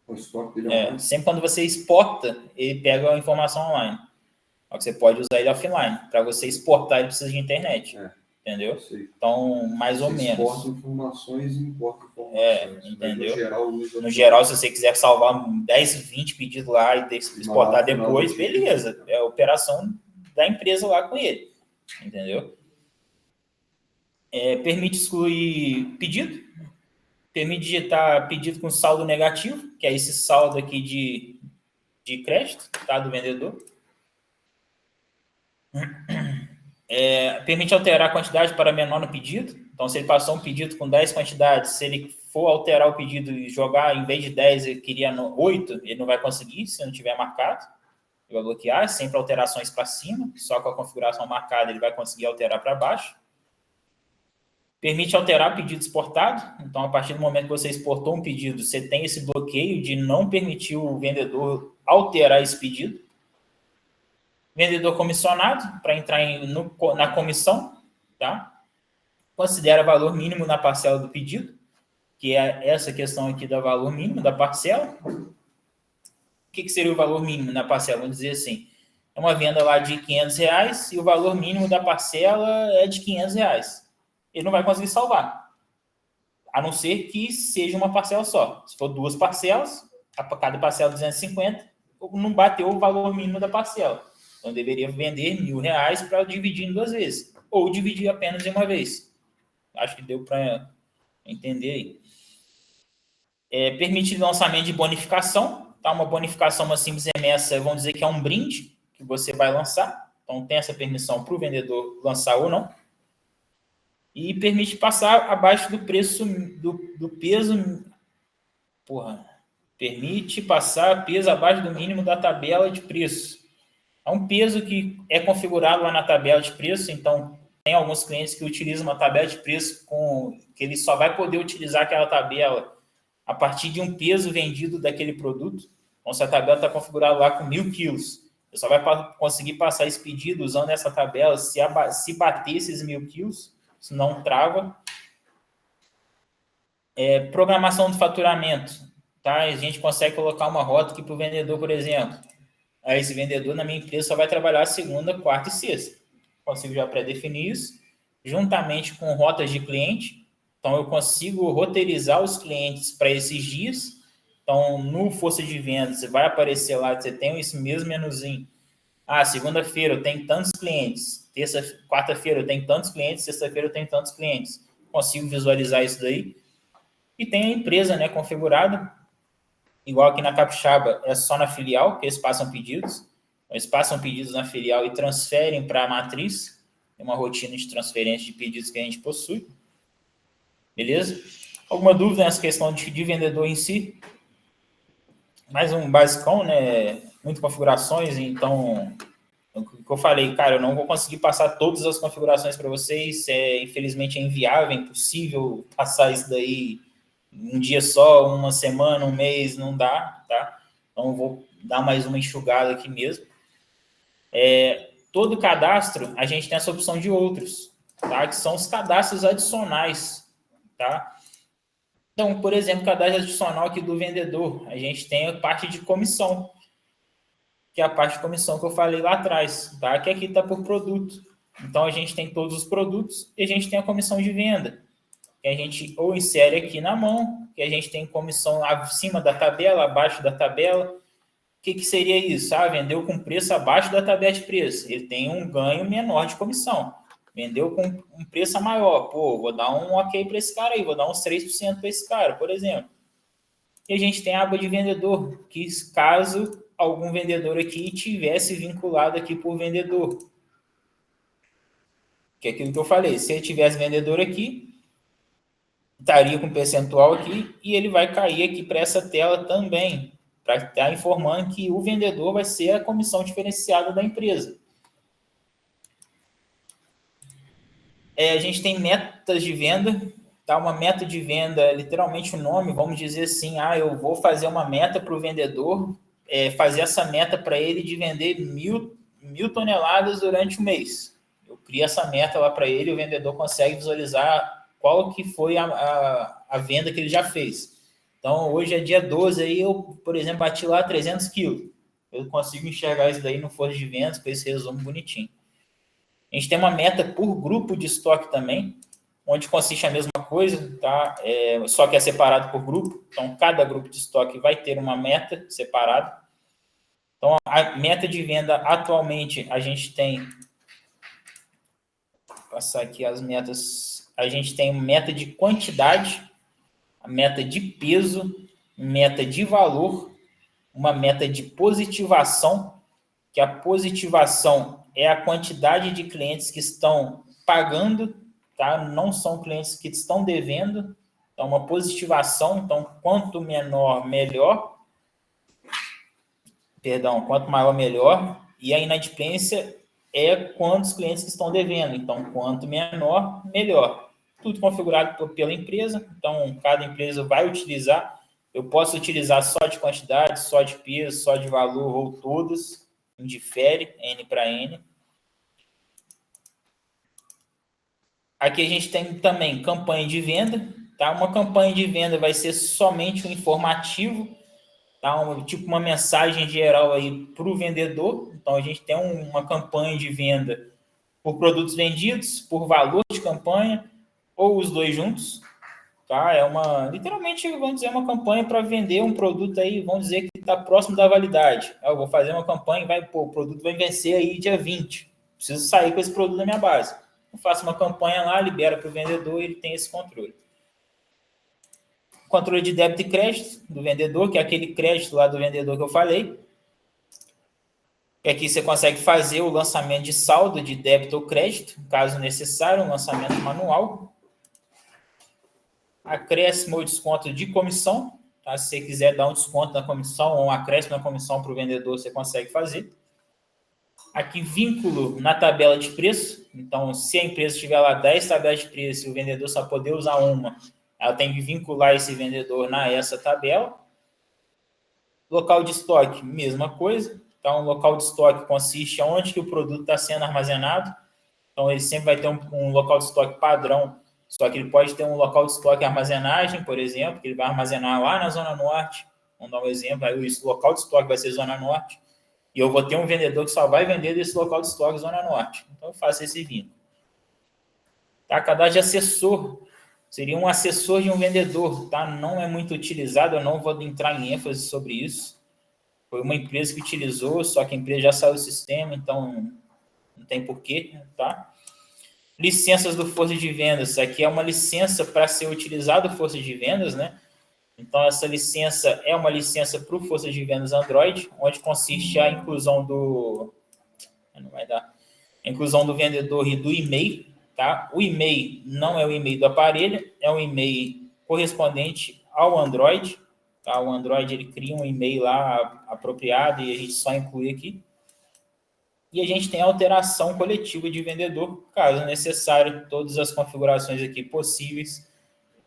Speaker 3: O estoque dele é online?
Speaker 1: Sempre quando você exporta, ele pega a informação online. Você pode usar ele offline. Para você exportar, ele precisa de internet. Entendeu? Então, mais ou menos.
Speaker 3: Exporta informações e importa informações.
Speaker 1: Entendeu? No geral, se você quiser salvar 10, 20 pedidos lá e ter que exportar depois, beleza. É a operação da empresa lá com ele. Entendeu? Permite excluir pedido. Permite digitar pedido com saldo negativo, que é esse saldo aqui de crédito, tá, do vendedor. Permite alterar a quantidade para menor no pedido. Então, se ele passou um pedido com 10 quantidades, se ele for alterar o pedido e jogar, em vez de 10, ele queria 8, ele não vai conseguir, se não tiver marcado. Ele vai bloquear, sempre alterações para cima, só com a configuração marcada ele vai conseguir alterar para baixo. Permite alterar pedido exportado. Então, a partir do momento que você exportou um pedido, você tem esse bloqueio de não permitir o vendedor alterar esse pedido. Vendedor comissionado, para entrar na comissão, tá? Considera valor mínimo na parcela do pedido, que é essa questão aqui do valor mínimo da parcela. O que seria o valor mínimo na parcela? Vamos dizer assim, é uma venda lá de R$500 e o valor mínimo da parcela é de R$500. Ele não vai conseguir salvar, a não ser que seja uma parcela só. Se for 2 parcelas, cada parcela 250, não bateu o valor mínimo da parcela. Então, deveria vender R$1.000 para dividir em 2 vezes. Ou dividir apenas em uma vez. Acho que deu para entender aí. Permite lançamento de bonificação, tá? Uma bonificação, uma simples remessa, vamos dizer que é um brinde que você vai lançar. Então, tem essa permissão para o vendedor lançar ou não. E permite passar abaixo do preço, do peso... Permite passar peso abaixo do mínimo da tabela de preço. É um peso que é configurado lá na tabela de preço, então tem alguns clientes que utilizam uma tabela de preço que ele só vai poder utilizar aquela tabela a partir de um peso vendido daquele produto. Então, se a tabela está configurada lá com 1.000 quilos, você só vai conseguir passar esse pedido usando essa tabela se bater esses 1.000 quilos, senão trava. Programação do faturamento. Tá? A gente consegue colocar uma rota aqui para o vendedor, por exemplo. Aí esse vendedor na minha empresa só vai trabalhar segunda, quarta e sexta. Consigo já pré-definir isso, juntamente com rotas de cliente. Então, eu consigo roteirizar os clientes para esses dias. Então, no Força de Vendas, vai aparecer lá, você tem esse mesmo menuzinho. Segunda-feira eu tenho tantos clientes. Quarta-feira eu tenho tantos clientes. Sexta-feira eu tenho tantos clientes. Consigo visualizar isso daí. E tem a empresa, né, configurada. Igual aqui na Capixaba, é só na filial que eles passam pedidos. Eles passam pedidos na filial e transferem para a matriz. É uma rotina de transferência de pedidos que a gente possui. Beleza? Alguma dúvida nessa questão de vendedor em si? Mais um basicão, né? Muitas configurações, então... O que eu falei, cara, eu não vou conseguir passar todas as configurações para vocês. Infelizmente é inviável, é impossível passar isso daí um dia só, uma semana, um mês, não dá, tá? Então eu vou dar mais uma enxugada aqui mesmo. Todo cadastro, a gente tem essa opção de outros, tá? Que são os cadastros adicionais, tá? Então, por exemplo, cadastro adicional aqui do vendedor, a gente tem a parte de comissão, que é a parte de comissão que eu falei lá atrás, tá? Que aqui está por produto. Então, a gente tem todos os produtos e a gente tem a comissão de venda, que a gente ou insere aqui na mão, que a gente tem comissão acima da tabela, abaixo da tabela. O que seria isso? Vendeu com preço abaixo da tabela de preço. Ele tem um ganho menor de comissão. Vendeu com um preço maior. Vou dar um ok para esse cara aí, vou dar uns 3% para esse cara, por exemplo. E a gente tem a aba de vendedor, que caso algum vendedor aqui tivesse vinculado aqui por vendedor. Que é aquilo que eu falei. Se ele tivesse vendedor aqui, estaria com percentual aqui e ele vai cair aqui para essa tela também, para estar informando que o vendedor vai ser a comissão diferenciada da empresa. A gente tem metas de venda, tá? Uma meta de venda é literalmente o nome, vamos dizer assim, eu vou fazer uma meta para o vendedor, fazer essa meta para ele de vender 1.000 toneladas durante o mês. Eu crio essa meta lá para ele, o vendedor consegue visualizar qual que foi a venda que ele já fez. Então, hoje é dia 12, aí eu, por exemplo, bati lá 300 quilos. Eu consigo enxergar isso daí no Força de Vendas, com esse resumo bonitinho. A gente tem uma meta por grupo de estoque também, onde consiste a mesma coisa, tá? Só que é separado por grupo. Então, cada grupo de estoque vai ter uma meta separada. Então, a meta de venda, atualmente, a gente tem... Vou passar aqui as metas. A gente tem meta de quantidade, a meta de peso, meta de valor, uma meta de positivação, que a positivação é a quantidade de clientes que estão pagando, tá? Não são clientes que estão devendo. Então, uma positivação, então, quanto menor, melhor. Quanto maior, melhor. E a inadimplência é quantos clientes que estão devendo. Então, quanto menor, melhor. Tudo configurado pela empresa. Então, cada empresa vai utilizar. Eu posso utilizar só de quantidade, só de peso, só de valor, ou todas. Indifere, N para N. Aqui a gente tem também campanha de venda. Tá? Uma campanha de venda vai ser somente um informativo, tá? Tipo uma mensagem geral aí para o vendedor. Então, a gente tem uma campanha de venda por produtos vendidos, por valor de campanha, ou os dois juntos. Tá? Literalmente, vamos dizer, uma campanha para vender um produto aí, vamos dizer que está próximo da validade. Eu vou fazer uma campanha e o produto vai vencer aí dia 20. Preciso sair com esse produto da minha base. eu faço uma campanha lá, libera para o vendedor e ele tem esse controle. Controle de débito e crédito do vendedor, que é aquele crédito lá do vendedor que eu falei. E aqui você consegue fazer o lançamento de saldo de débito ou crédito, caso necessário, um lançamento manual. Acréscimo ou desconto de comissão, tá? Se você quiser dar um desconto na comissão ou um acréscimo na comissão para o vendedor, você consegue fazer. Aqui, vínculo na tabela de preço. Então, se a empresa tiver lá 10 tabelas de preço e o vendedor só poder usar uma, ela tem que vincular esse vendedor essa tabela. Local de estoque, mesma coisa. Então, o local de estoque consiste onde que o produto está sendo armazenado. Então, ele sempre vai ter um local de estoque padrão, só que ele pode ter um local de estoque armazenagem, por exemplo, que ele vai armazenar lá na Zona Norte. Vamos dar um exemplo, aí o local de estoque vai ser Zona Norte. E eu vou ter um vendedor que só vai vender desse local de estoque Zona Norte. Então, eu faço esse vínculo. Tá? Cadastro de assessor. Seria um assessor de um vendedor. Tá? Não é muito utilizado, eu não vou entrar em ênfase sobre isso. Foi uma empresa que utilizou, só que a empresa já saiu do sistema, então não tem porquê. Tá? Licenças do Força de Vendas. Aqui é uma licença para ser utilizado Força de Vendas, né? Então, essa licença é uma licença para o Força de Vendas Android, onde consiste a inclusão do... Não vai dar. A inclusão do vendedor e do e-mail, tá? O e-mail não é o e-mail do aparelho, é um e-mail correspondente ao Android, tá? O Android, ele cria um e-mail lá apropriado e a gente só inclui aqui. E a gente tem a alteração coletiva de vendedor, caso necessário, todas as configurações aqui possíveis,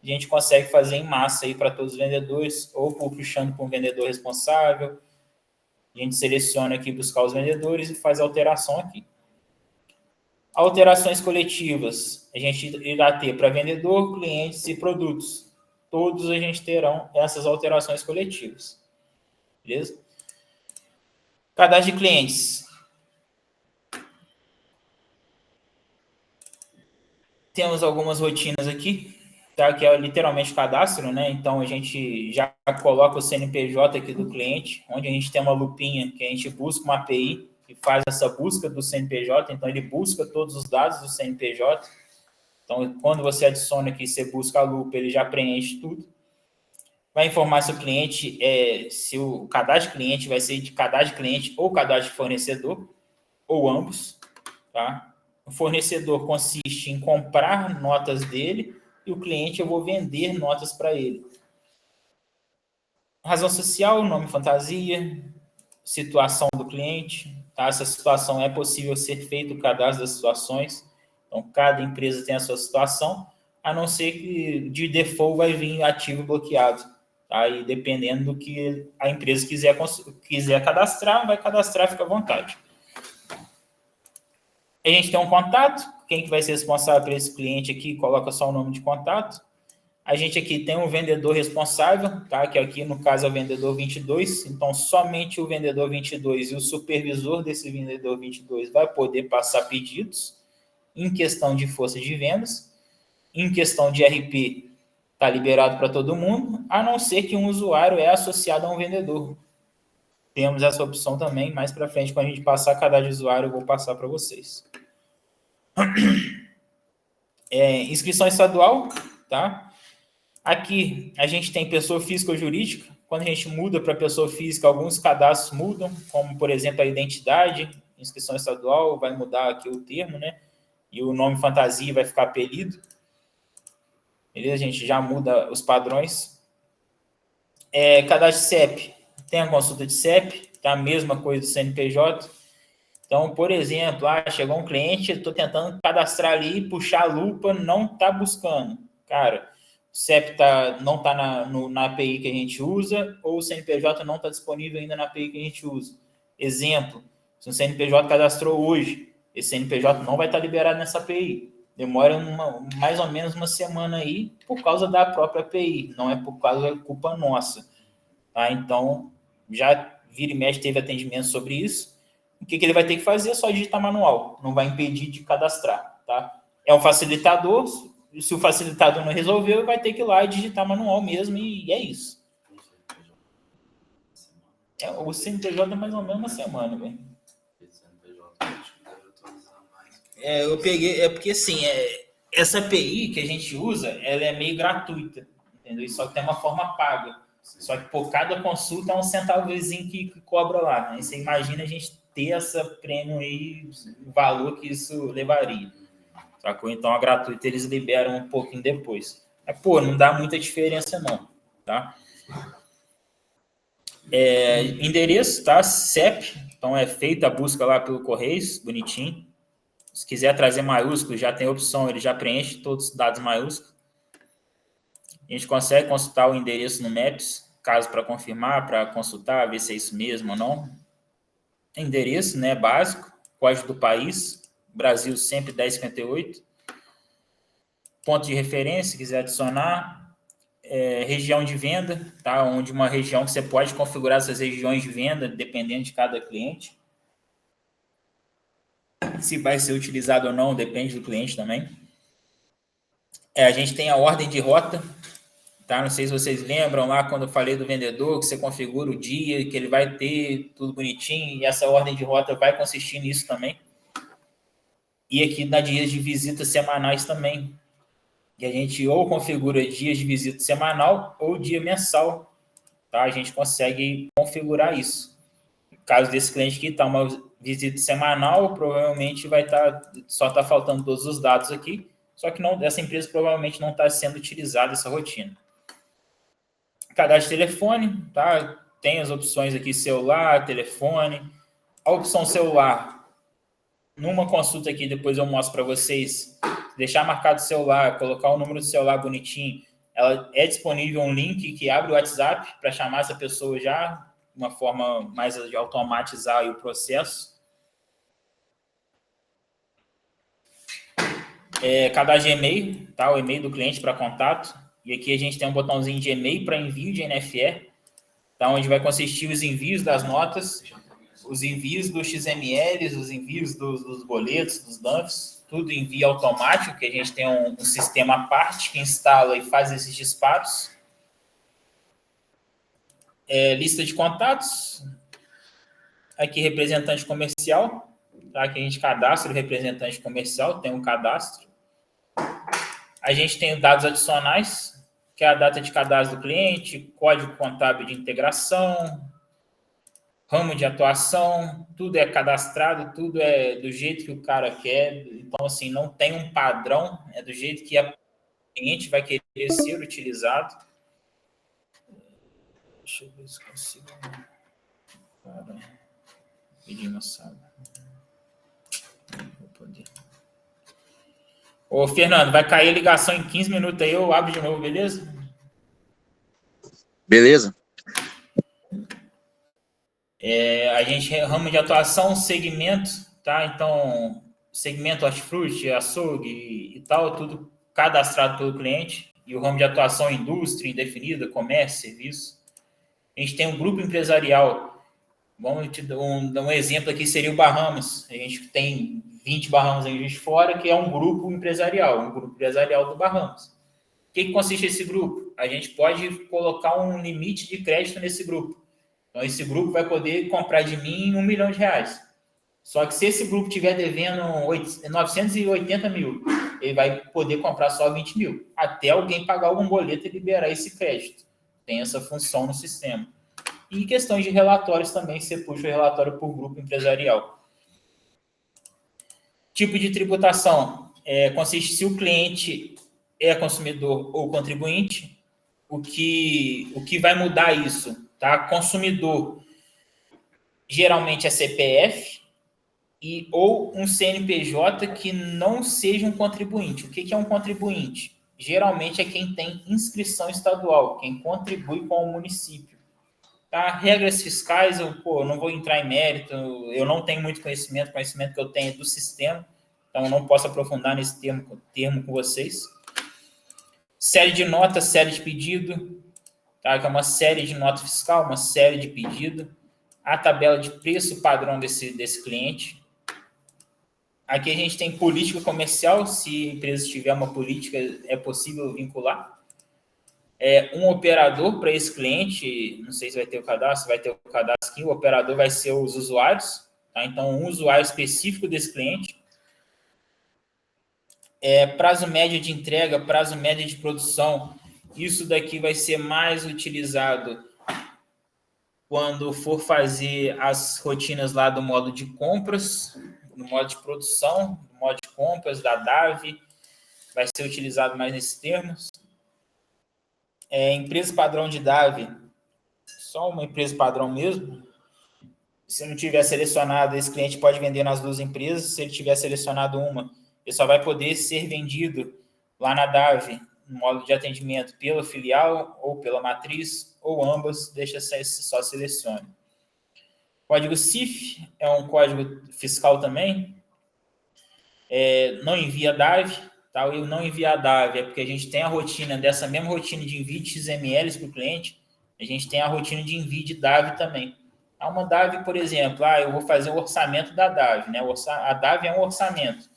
Speaker 1: a gente consegue fazer em massa aí para todos os vendedores, ou puxando para um vendedor responsável. A gente seleciona aqui, buscar os vendedores e faz a alteração aqui. Alterações coletivas, a gente irá ter para vendedor, clientes e produtos. Todos a gente terão essas alterações coletivas. Beleza? Cadastro de clientes. Temos algumas rotinas aqui, tá? Que é literalmente cadastro, né? Então, a gente já coloca o CNPJ aqui do cliente, onde a gente tem uma lupinha que a gente busca uma API que faz essa busca do CNPJ. Então, ele busca todos os dados do CNPJ. Então, quando você adiciona aqui, você busca a lupa, ele já preenche tudo. Vai informar se o cliente, se o cadastro de cliente vai ser de cadastro de cliente ou cadastro de fornecedor, ou ambos, tá? O fornecedor consiste em comprar notas dele e o cliente eu vou vender notas para ele. Razão social, nome fantasia, situação do cliente. Tá? Essa situação é possível ser feito o cadastro das situações. Então, cada empresa tem a sua situação, a não ser que de default vai vir ativo e bloqueado. Tá? E dependendo do que a empresa quiser cadastrar, vai cadastrar, fica à vontade. A gente tem um contato, quem que vai ser responsável por esse cliente aqui, coloca só o nome de contato. A gente aqui tem um vendedor responsável, tá? Que aqui no caso é o vendedor 22, então somente o vendedor 22 e o supervisor desse vendedor 22 vai poder passar pedidos em questão de força de vendas. Em questão de RP, está liberado para todo mundo, a não ser que um usuário é associado a um vendedor. Temos essa opção também, mais para frente, quando a gente passar cadastro de usuário, eu vou passar para vocês. Inscrição estadual, tá? Aqui a gente tem pessoa física ou jurídica. Quando a gente muda para pessoa física, alguns cadastros mudam, como, por exemplo, a identidade. Inscrição estadual vai mudar aqui o termo, né? E o nome fantasia vai ficar apelido. Beleza? A gente já muda os padrões. Cadastro de CEP. Tem a consulta de CEP, tá? A mesma coisa do CNPJ. Então, por exemplo, chegou um cliente, estou tentando cadastrar ali, puxar a lupa, não está buscando. Cara, o CEP não está na API que a gente usa, ou o CNPJ não está disponível ainda na API que a gente usa. Exemplo, se o CNPJ cadastrou hoje, esse CNPJ não vai estar liberado nessa API. Demora mais ou menos uma semana aí por causa da própria API, não é por causa da culpa nossa. Tá? Então, já vira e mexe teve atendimento sobre isso. O que ele vai ter que fazer é só digitar manual, não vai impedir de cadastrar. Tá? É um facilitador, se o facilitador não resolveu, vai ter que ir lá e digitar manual mesmo, e é isso. O CNPJ é mais ou menos uma semana, velho. Eu peguei, porque assim, essa API que a gente usa, ela é meio gratuita, entendeu? Só que tem uma forma paga. Só que por cada consulta é um centavozinho que cobra lá. Né? Você imagina a gente ter essa prêmio aí, o valor que isso levaria. Sacou? Então a gratuita eles liberam um pouquinho depois. Mas, não dá muita diferença não, tá? Endereço, tá? CEP, então é feita a busca lá pelo Correios, bonitinho. Se quiser trazer maiúsculo, já tem opção, ele já preenche todos os dados maiúsculos. A gente consegue consultar o endereço no Maps, caso para confirmar, para consultar, ver se é isso mesmo ou não. Endereço, né, básico, código do país, Brasil sempre 1058. Ponto de referência, se quiser adicionar. Região de venda, tá? Onde uma região que você pode configurar essas regiões de venda, dependendo de cada cliente. Se vai ser utilizado ou não, depende do cliente também. A gente tem a ordem de rota, tá? Não sei se vocês lembram lá quando eu falei do vendedor, que você configura o dia, que ele vai ter tudo bonitinho, e essa ordem de rota vai consistir nisso também. E aqui na dias de visita semanais também. E a gente ou configura dias de visita semanal ou dia mensal, tá? A gente consegue configurar isso. No caso desse cliente que está uma visita semanal, provavelmente vai só está faltando todos os dados aqui, só que não, essa empresa provavelmente não está sendo utilizada essa rotina. Cadastro de telefone, tá? Tem as opções aqui, celular, telefone. A opção celular, numa consulta aqui, depois eu mostro para vocês, deixar marcado o celular, colocar o número do celular bonitinho, ela é disponível um link que abre o WhatsApp para chamar essa pessoa já, de uma forma mais de automatizar o processo. Cadastro de e-mail, tá? O e-mail do cliente para contato. E aqui a gente tem um botãozinho de e-mail para envio de NFE, tá? Onde vai consistir os envios das notas, os envios dos XMLs, os envios dos boletos, dos DANFs, tudo em envio automático, que a gente tem um sistema à parte que instala e faz esses disparos. Lista de contatos. Aqui, representante comercial, tá? Que a gente cadastra o representante comercial, tem um cadastro. A gente tem dados adicionais, que é a data de cadastro do cliente, código contábil de integração, ramo de atuação, tudo é cadastrado, tudo é do jeito que o cara quer. Então, assim, não tem um padrão, é do jeito que o cliente vai querer ser utilizado. Deixa eu ver se consigo. Pedir uma sala. Vou poder. Ô, Fernando, vai cair a ligação em 15 minutos aí, eu abro de novo, beleza?
Speaker 2: Beleza.
Speaker 1: A gente, ramo de atuação, segmento, tá? Então, segmento hortifruti, açougue e tal, tudo cadastrado pelo cliente. E o ramo de atuação, indústria indefinida, comércio, serviço. A gente tem um grupo empresarial. Vamos te dar um exemplo aqui, seria o Bahamas. A gente tem 20 Bahamas em Juiz de Fora, que é um grupo empresarial do Bahamas. O que consiste esse grupo? A gente pode colocar um limite de crédito nesse grupo. Então, esse grupo vai poder comprar de mim R$1 milhão. Só que se esse grupo estiver devendo 980 mil, ele vai poder comprar só 20 mil, até alguém pagar algum boleto e liberar esse crédito. Tem essa função no sistema. E questões de relatórios também, você puxa o relatório por grupo empresarial. Tipo de tributação. Consiste se o cliente é consumidor ou contribuinte, o que vai mudar isso? Tá? Consumidor geralmente é CPF ou um CNPJ que não seja um contribuinte. O que é um contribuinte? Geralmente é quem tem inscrição estadual, quem contribui com o município. Tá? Regras fiscais, eu não vou entrar em mérito, eu não tenho muito conhecimento que eu tenho é do sistema, então eu não posso aprofundar nesse termo com vocês. Série de nota, série de pedido, tá? Que é uma série de nota fiscal, uma série de pedido, a tabela de preço padrão desse cliente. Aqui a gente tem política comercial, se a empresa tiver uma política, é possível vincular. Um operador para esse cliente, não sei se vai ter o cadastro aqui, o operador vai ser os usuários, tá? Então um usuário específico desse cliente. Prazo médio de entrega, prazo médio de produção. Isso daqui vai ser mais utilizado quando for fazer as rotinas lá do modo de compras, no modo de produção, no modo de compras da DAV, vai ser utilizado mais nesses termos. Empresa padrão de DAV, só uma empresa padrão mesmo. Se não tiver selecionado, esse cliente pode vender nas duas empresas. Se ele tiver selecionado uma, ele só vai poder ser vendido lá na DAV, no modo de atendimento, pela filial ou pela matriz, ou ambas, deixa só selecione. Código CIF é um código fiscal também. Não envia DAV, tá? O não enviar DAV é porque a gente tem a rotina, dessa mesma rotina de envio de XMLs para o cliente, a gente tem a rotina de envio de DAV também. Há uma DAV, por exemplo, eu vou fazer o orçamento da DAV, né? A DAV é um orçamento.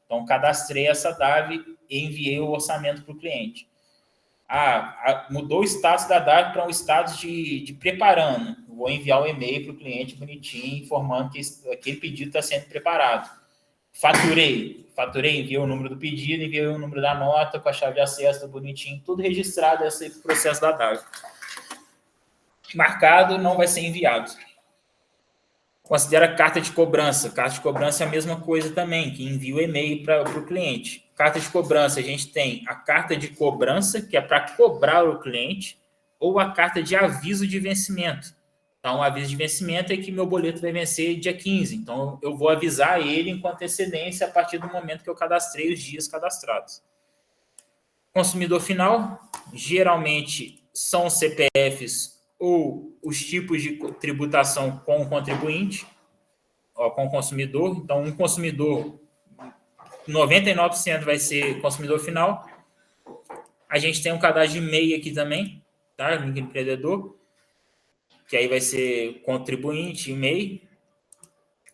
Speaker 1: Então, cadastrei essa DAV e enviei o orçamento para o cliente. Mudou o status da DAV para um status de preparando. Vou enviar o e-mail para o cliente bonitinho, informando que aquele pedido está sendo preparado. Faturei, enviei o número do pedido, enviei o número da nota com a chave de acesso, bonitinho, tudo registrado, esse processo da DAV. Marcado, não vai ser enviado. Considera carta de cobrança. Carta de cobrança é a mesma coisa também, que envia o e-mail para o cliente. Carta de cobrança, a gente tem a carta de cobrança, que é para cobrar o cliente, ou a carta de aviso de vencimento. Então, o aviso de vencimento é que meu boleto vai vencer dia 15. Então, eu vou avisar ele com antecedência a partir do momento que eu cadastrei os dias cadastrados. Consumidor final, geralmente são os CPFs ou os tipos de tributação com o contribuinte, com o consumidor. Então, um consumidor, 99% vai ser consumidor final. A gente tem um cadastro de MEI aqui também, tá? Microempreendedor, que aí vai ser contribuinte, MEI.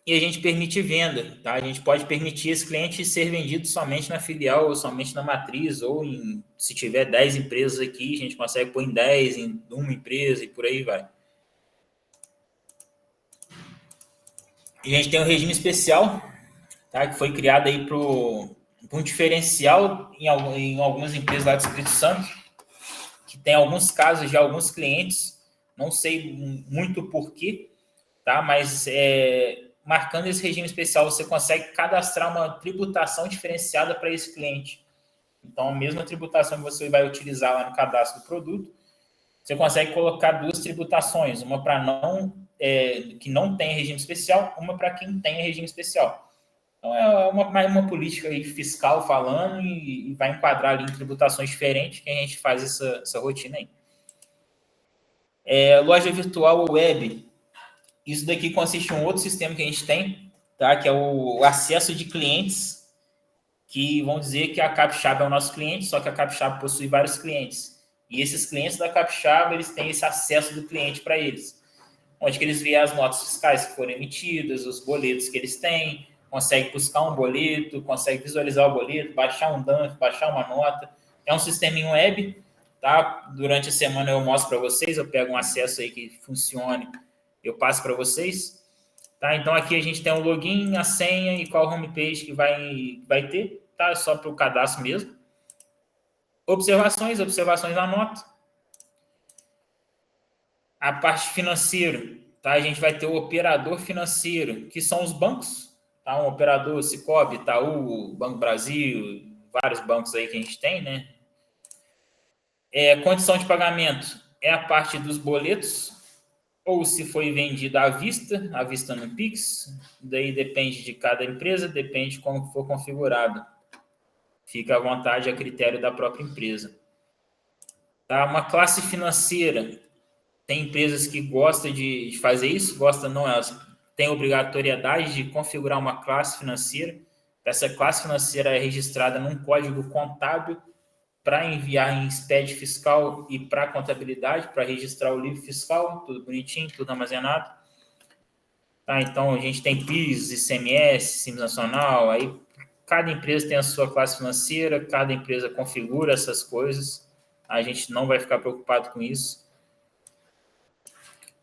Speaker 1: E a gente permite venda, tá? A gente pode permitir esse cliente ser vendido somente na filial, ou somente na matriz, ou se tiver 10 empresas aqui, a gente consegue pôr em 10, em uma empresa e por aí vai. E a gente tem um regime especial, tá? Que foi criado aí para um diferencial em algumas empresas lá do Espírito Santo, que tem alguns casos de alguns clientes, não sei muito porquê, tá? Mas marcando esse regime especial, você consegue cadastrar uma tributação diferenciada para esse cliente. Então, a mesma tributação que você vai utilizar lá no cadastro do produto, você consegue colocar duas tributações, uma para que não tem regime especial, uma para quem tem regime especial. Então, é uma política aí fiscal falando e vai enquadrar ali em tributações diferentes que a gente faz essa rotina aí. Loja virtual ou web. Isso daqui consiste em um outro sistema que a gente tem, tá? Que é o acesso de clientes, que vão dizer que a Capixaba é o nosso cliente, só que a Capixaba possui vários clientes. E esses clientes da Capixaba, eles têm esse acesso do cliente para eles. Onde que eles veem as notas fiscais que foram emitidas, os boletos que eles têm, consegue buscar um boleto, consegue visualizar o boleto, baixar um DANF, baixar uma nota. É um sisteminho web, tá? Durante a semana eu mostro para vocês, eu pego um acesso aí que funcione, eu passo para vocês, tá? Então, aqui a gente tem o login, a senha e qual homepage que vai ter, tá? É só para o cadastro mesmo. Observações na nota. A parte financeira, tá? A gente vai ter o operador financeiro, que são os bancos, tá? Um operador Sicoob, Itaú, Banco Brasil, vários bancos aí que a gente tem, né? Condição de pagamento é a parte dos boletos, ou se foi vendida à vista no Pix, daí depende de cada empresa, depende de como for configurado. Fica à vontade, a critério da própria empresa. Tá? Uma classe financeira, tem empresas que gostam de fazer isso, elas têm obrigatoriedade de configurar uma classe financeira. Essa classe financeira é registrada num código contábil para enviar em SPED fiscal e para contabilidade, para registrar o livro fiscal, tudo bonitinho, tudo armazenado. Tá, então, a gente tem PIS, ICMS, Simples Nacional, aí cada empresa tem a sua classe financeira, cada empresa configura essas coisas, a gente não vai ficar preocupado com isso.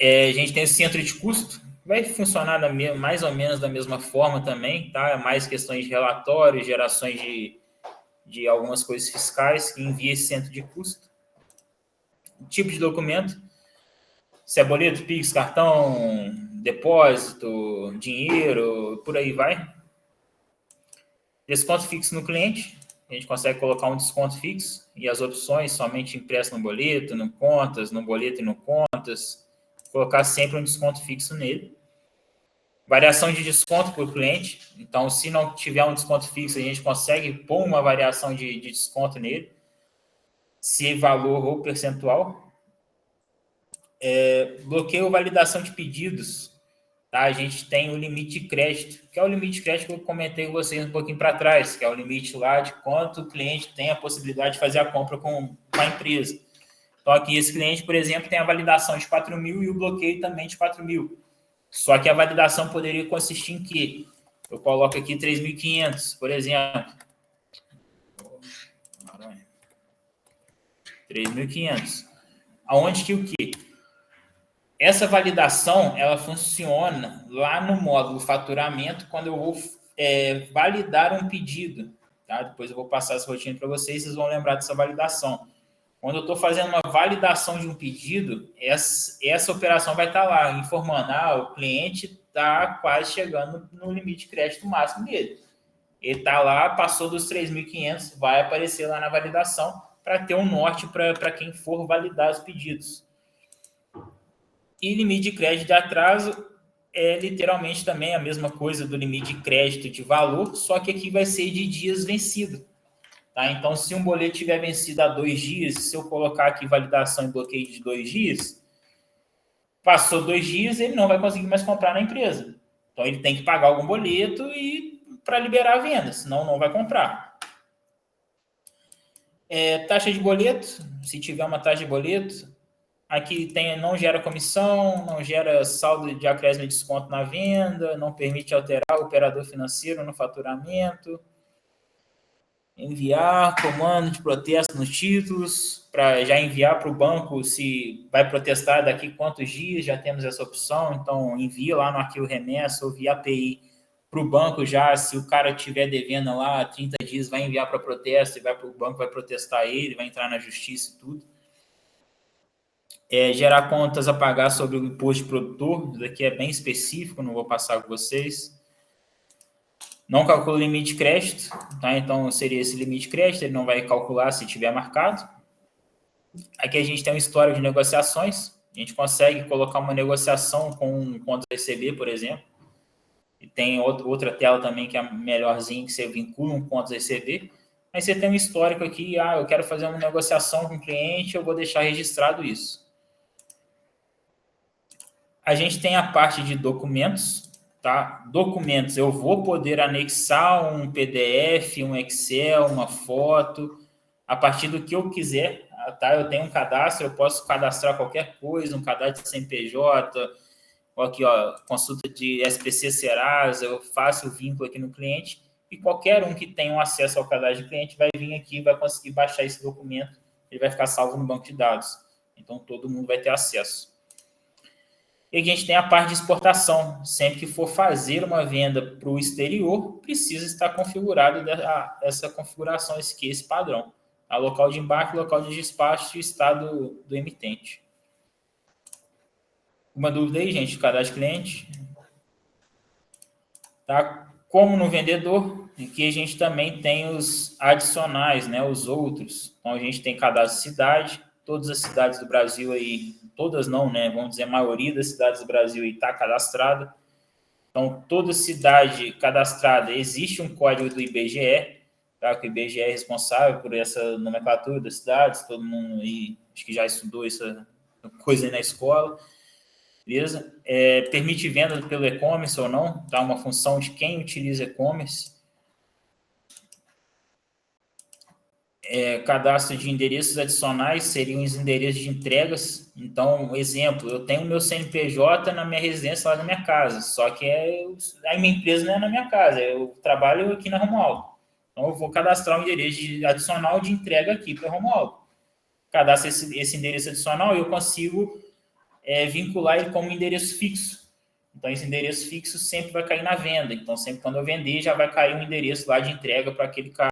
Speaker 1: A gente tem o centro de custo, vai funcionar mais ou menos da mesma forma também, tá? É mais questões de relatórios, gerações de algumas coisas fiscais que envia esse centro de custo. Tipo de documento, se é boleto, Pix, cartão, depósito, dinheiro, por aí vai. Desconto fixo no cliente, a gente consegue colocar um desconto fixo e as opções somente impresso no boleto, no contas, no boleto e no contas, colocar sempre um desconto fixo nele. Variação de desconto para o cliente, então se não tiver um desconto fixo, a gente consegue pôr uma variação de desconto nele, se valor ou percentual. Bloqueio ou validação de pedidos, tá? A gente tem o limite de crédito, que é o limite de crédito que eu comentei com vocês um pouquinho para trás, que é o limite lá de quanto o cliente tem a possibilidade de fazer a compra com a empresa. Então, aqui, esse cliente, por exemplo, tem a validação de 4 mil e o bloqueio também de 4 mil. Só que a validação poderia consistir em quê? Eu coloco aqui 3.500, por exemplo. 3.500. Aonde que o quê? Essa validação, ela funciona lá no módulo faturamento, quando eu vou validar um pedido. Tá? Depois eu vou passar essa rotina para vocês, vocês vão lembrar dessa validação. Quando eu estou fazendo uma validação de um pedido, essa operação vai estar lá, informando, o cliente está quase chegando no limite de crédito máximo dele. Ele está lá, passou dos 3.500, vai aparecer lá na validação para ter um norte para quem for validar os pedidos. E limite de crédito de atraso é literalmente também a mesma coisa do limite de crédito de valor, só que aqui vai ser de dias vencido. Tá? Então, se um boleto tiver vencido há 2 dias, se eu colocar aqui validação e bloqueio de 2 dias, passou 2 dias, ele não vai conseguir mais comprar na empresa. Então, ele tem que pagar algum boleto para liberar a venda, senão não vai comprar. Taxa de boleto, se tiver uma taxa de boleto, aqui não gera comissão, não gera saldo de acréscimo e desconto na venda, não permite alterar o operador financeiro no faturamento. Enviar comando de protesto nos títulos, para já enviar para o banco se vai protestar daqui quantos dias, já temos essa opção, então envia lá no arquivo remessa ou via API para o banco já, se o cara estiver devendo lá 30 dias, vai enviar para protesto e vai para o banco, vai protestar ele, vai entrar na justiça e tudo. Gerar contas a pagar sobre o imposto de produtor, isso aqui é bem específico, não vou passar com vocês. Não calcula o limite de crédito, tá? Então seria esse limite de crédito, ele não vai calcular se tiver marcado. Aqui a gente tem um histórico de negociações, a gente consegue colocar uma negociação com um conta receber, por exemplo. E tem outra tela também que é melhorzinha, que você vincula um conta receber. Aí você tem um histórico aqui, eu quero fazer uma negociação com o cliente, eu vou deixar registrado isso. A gente tem a parte de documentos, tá? Documentos, eu vou poder anexar um PDF, um Excel, uma foto, a partir do que eu quiser, tá? Eu tenho um cadastro, eu posso cadastrar qualquer coisa, um cadastro de CNPJ, aqui, consulta de SPC Serasa, eu faço o vínculo aqui no cliente, e qualquer um que tenha um acesso ao cadastro de cliente vai vir aqui e vai conseguir baixar esse documento, ele vai ficar salvo no banco de dados. Então, todo mundo vai ter acesso. E a gente tem a parte de exportação. Sempre que for fazer uma venda para o exterior, precisa estar configurado essa configuração, esse padrão. A local de embarque, local de despacho e estado do emitente. Uma dúvida aí, gente? Cadastro de cliente. Tá? Como no vendedor, aqui a gente também tem os adicionais, né? Os outros. Então, a gente tem cadastro de cidade. Todas as cidades do Brasil aí, todas não, né? Vamos dizer, a maioria das cidades do Brasil está cadastrada. Então, toda cidade cadastrada, existe um código do IBGE, tá? Que o IBGE é responsável por essa nomenclatura das cidades, todo mundo aí, acho que já estudou essa coisa aí na escola, beleza? Permite venda pelo e-commerce ou não, tá? Uma função de quem utiliza e-commerce. Cadastro de endereços adicionais seriam os endereços de entregas. Então, exemplo, eu tenho o meu CNPJ na minha residência lá na minha casa, só que a minha empresa não é na minha casa, eu trabalho aqui na Romualdo. Então, eu vou cadastrar um endereço adicional de entrega aqui para Romualdo. Cadastro esse endereço adicional e eu consigo vincular ele como endereço fixo. Então, esse endereço fixo sempre vai cair na venda. Então, sempre quando eu vender, já vai cair um endereço lá de entrega para aquele cara.